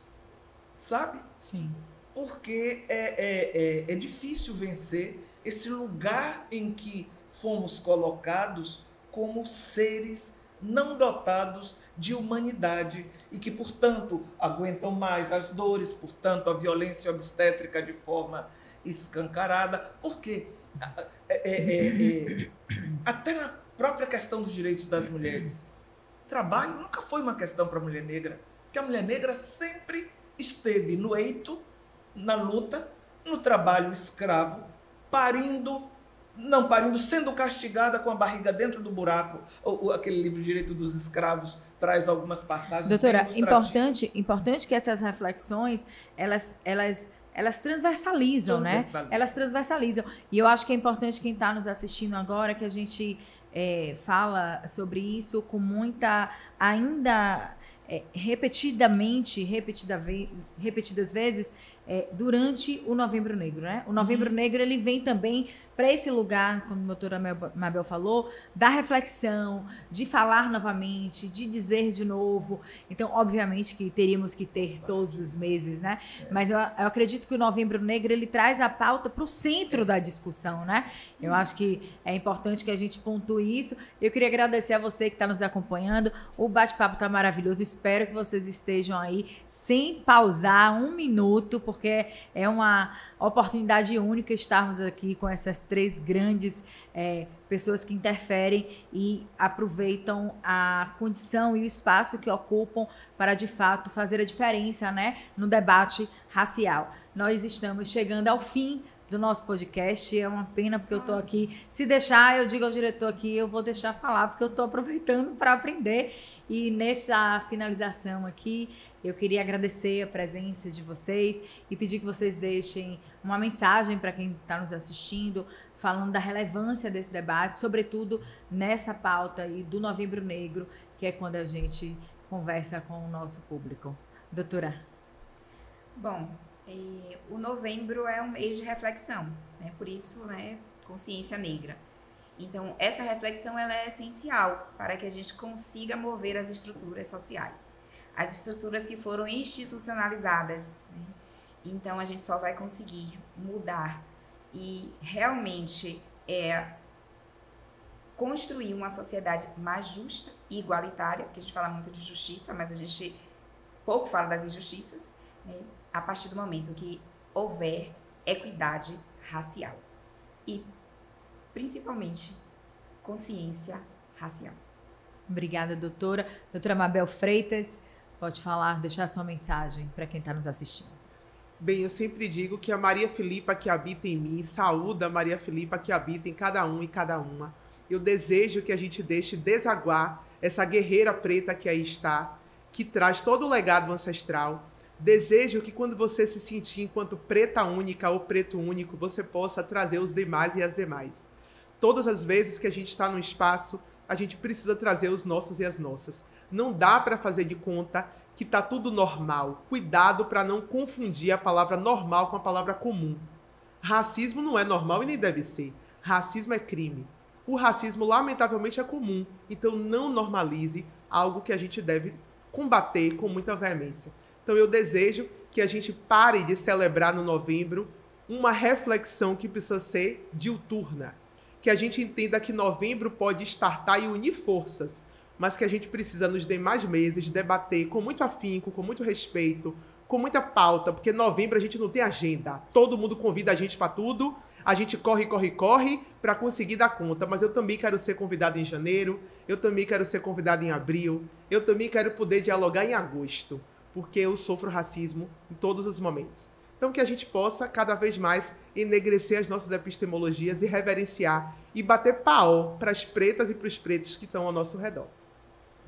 sabe? Sim. Porque é difícil vencer esse lugar em que fomos colocados como seres não dotados de humanidade e que, portanto, aguentam mais as dores, portanto, a violência obstétrica de forma escancarada. Por quê? Até na própria questão dos direitos das mulheres. Trabalho nunca foi uma questão para a mulher negra, porque a mulher negra sempre esteve no eito, na luta, no trabalho escravo, sendo castigada com a barriga dentro do buraco. Aquele livro Direito dos Escravos traz algumas passagens. Doutora, importante que essas reflexões, elas transversalizam, né? Elas transversalizam. E eu acho que é importante quem está nos assistindo agora que a gente fala sobre isso com muita, ainda repetidas vezes, durante o Novembro Negro, né? O Novembro Negro, ele vem também para esse lugar, como a doutora Mabel falou, da reflexão, de falar novamente, de dizer de novo. Então, obviamente que teríamos que ter todos os meses, né? Mas eu acredito que o Novembro Negro, ele traz a pauta para o centro da discussão, né? Eu acho que é importante que a gente pontue isso. Eu queria agradecer a você que está nos acompanhando. O bate-papo está maravilhoso. Espero que vocês estejam aí sem pausar um minuto, porque porque é uma oportunidade única estarmos aqui com essas 3 grandes pessoas que interferem e aproveitam a condição e o espaço que ocupam para, de fato, fazer a diferença, né, no debate racial. Nós estamos chegando ao fim do nosso podcast. É uma pena porque eu estou aqui. Se deixar, eu digo ao diretor aqui, eu vou deixar falar, porque eu estou aproveitando para aprender. E nessa finalização aqui, eu queria agradecer a presença de vocês e pedir que vocês deixem uma mensagem para quem está nos assistindo, falando da relevância desse debate, sobretudo nessa pauta aí do Novembro Negro, que é quando a gente conversa com o nosso público. Doutora. Bom, o novembro é um mês de reflexão, né? Por isso, né, consciência negra. Então, essa reflexão ela é essencial para que a gente consiga mover as estruturas sociais, as estruturas que foram institucionalizadas, né? Então, a gente só vai conseguir mudar e realmente construir uma sociedade mais justa e igualitária, que a gente fala muito de justiça, mas a gente pouco fala das injustiças, né? A partir do momento que houver equidade racial e, principalmente, consciência racial. Obrigada, doutora. Doutora Mabel Freitas, pode falar, deixar sua mensagem para quem está nos assistindo. Bem, eu sempre digo que a Maria Filipa que habita em mim saúda a Maria Filipa que habita em cada um e cada uma. Eu desejo que a gente deixe desaguar essa guerreira preta que aí está, que traz todo o legado ancestral. Desejo que quando você se sentir enquanto preta única ou preto único, você possa trazer os demais e as demais. Todas as vezes que a gente está no espaço, a gente precisa trazer os nossos e as nossas. Não dá para fazer de conta que tá tudo normal. Cuidado para não confundir a palavra normal com a palavra comum. Racismo não é normal e nem deve ser. Racismo é crime. O racismo, lamentavelmente, é comum. Então não normalize algo que a gente deve combater com muita veemência. Então eu desejo que a gente pare de celebrar no novembro uma reflexão que precisa ser diuturna. Que a gente entenda que novembro pode startar e unir forças, mas que a gente precisa nos demais meses debater com muito afinco, com muito respeito, com muita pauta, porque novembro a gente não tem agenda. Todo mundo convida a gente para tudo, a gente corre para conseguir dar conta, mas eu também quero ser convidado em janeiro, eu também quero ser convidado em abril, eu também quero poder dialogar em agosto, porque eu sofro racismo em todos os momentos. Então que a gente possa cada vez mais enegrecer as nossas epistemologias e reverenciar e bater pau para as pretas e para os pretos que estão ao nosso redor.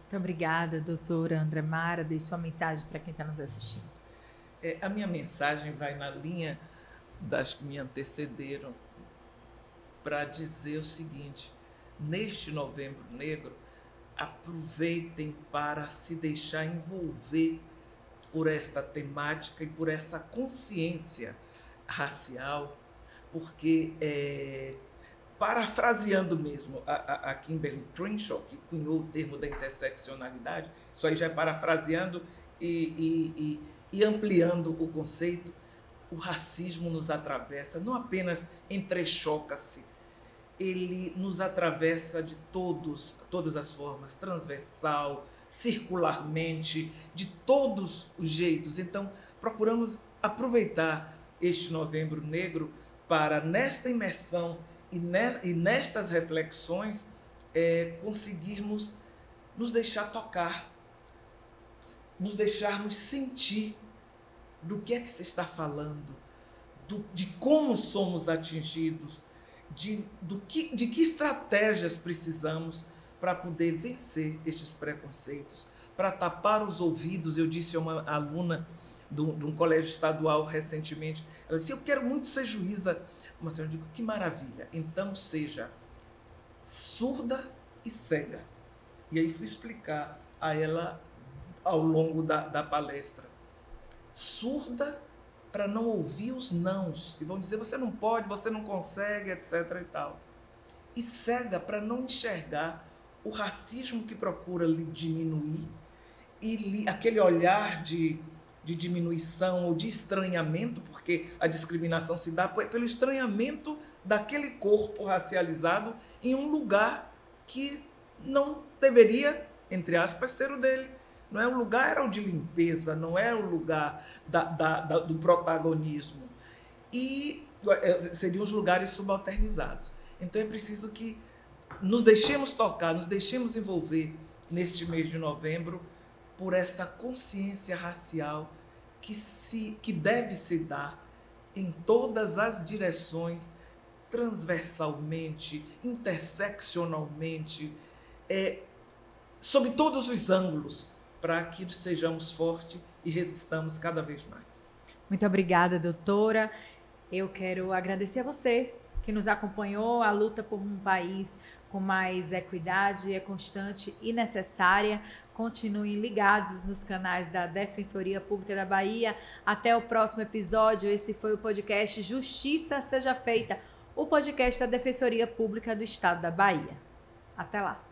Muito obrigada, doutora André Mara. Deixe sua mensagem para quem está nos assistindo. A minha mensagem vai na linha das que me antecederam para dizer o seguinte: neste Novembro Negro, aproveitem para se deixar envolver por esta temática e por essa consciência racial, porque, parafraseando mesmo a Kimberly Crenshaw, que cunhou o termo da interseccionalidade, isso aí já é parafraseando e ampliando o conceito, o racismo nos atravessa, não apenas entrechoca-se, ele nos atravessa de todas as formas, transversal, circularmente, de todos os jeitos. Então, procuramos aproveitar este Novembro Negro para, nesta imersão e nestas reflexões, conseguirmos nos deixar tocar, nos deixarmos sentir do que é que se está falando, de como somos atingidos, de que estratégias precisamos para poder vencer estes preconceitos, para tapar os ouvidos. Eu disse a uma aluna de um colégio estadual recentemente, ela disse: eu quero muito ser juíza. Mas eu digo: que maravilha, então seja surda e cega. E aí fui explicar a ela ao longo da palestra. Surda para não ouvir os nãos, que vão dizer: você não pode, você não consegue, etc. e tal. E cega para não enxergar o racismo que procura lhe diminuir e aquele olhar de diminuição ou de estranhamento, porque a discriminação se dá pelo estranhamento daquele corpo racializado em um lugar que não deveria, entre aspas, ser o dele. Não é o lugar, era o de limpeza, não é o lugar do protagonismo. E seriam os lugares subalternizados. Então é preciso que nos deixemos tocar, nos deixemos envolver neste mês de novembro por esta consciência racial que deve se dar em todas as direções, transversalmente, interseccionalmente, sob todos os ângulos, para que sejamos fortes e resistamos cada vez mais. Muito obrigada, doutora. Eu quero agradecer a você que nos acompanhou. A luta por um país com mais equidade é constante e necessária. Continuem ligados nos canais da Defensoria Pública da Bahia. Até o próximo episódio. Esse foi o podcast Justiça Seja Feita, o podcast da Defensoria Pública do Estado da Bahia. Até lá.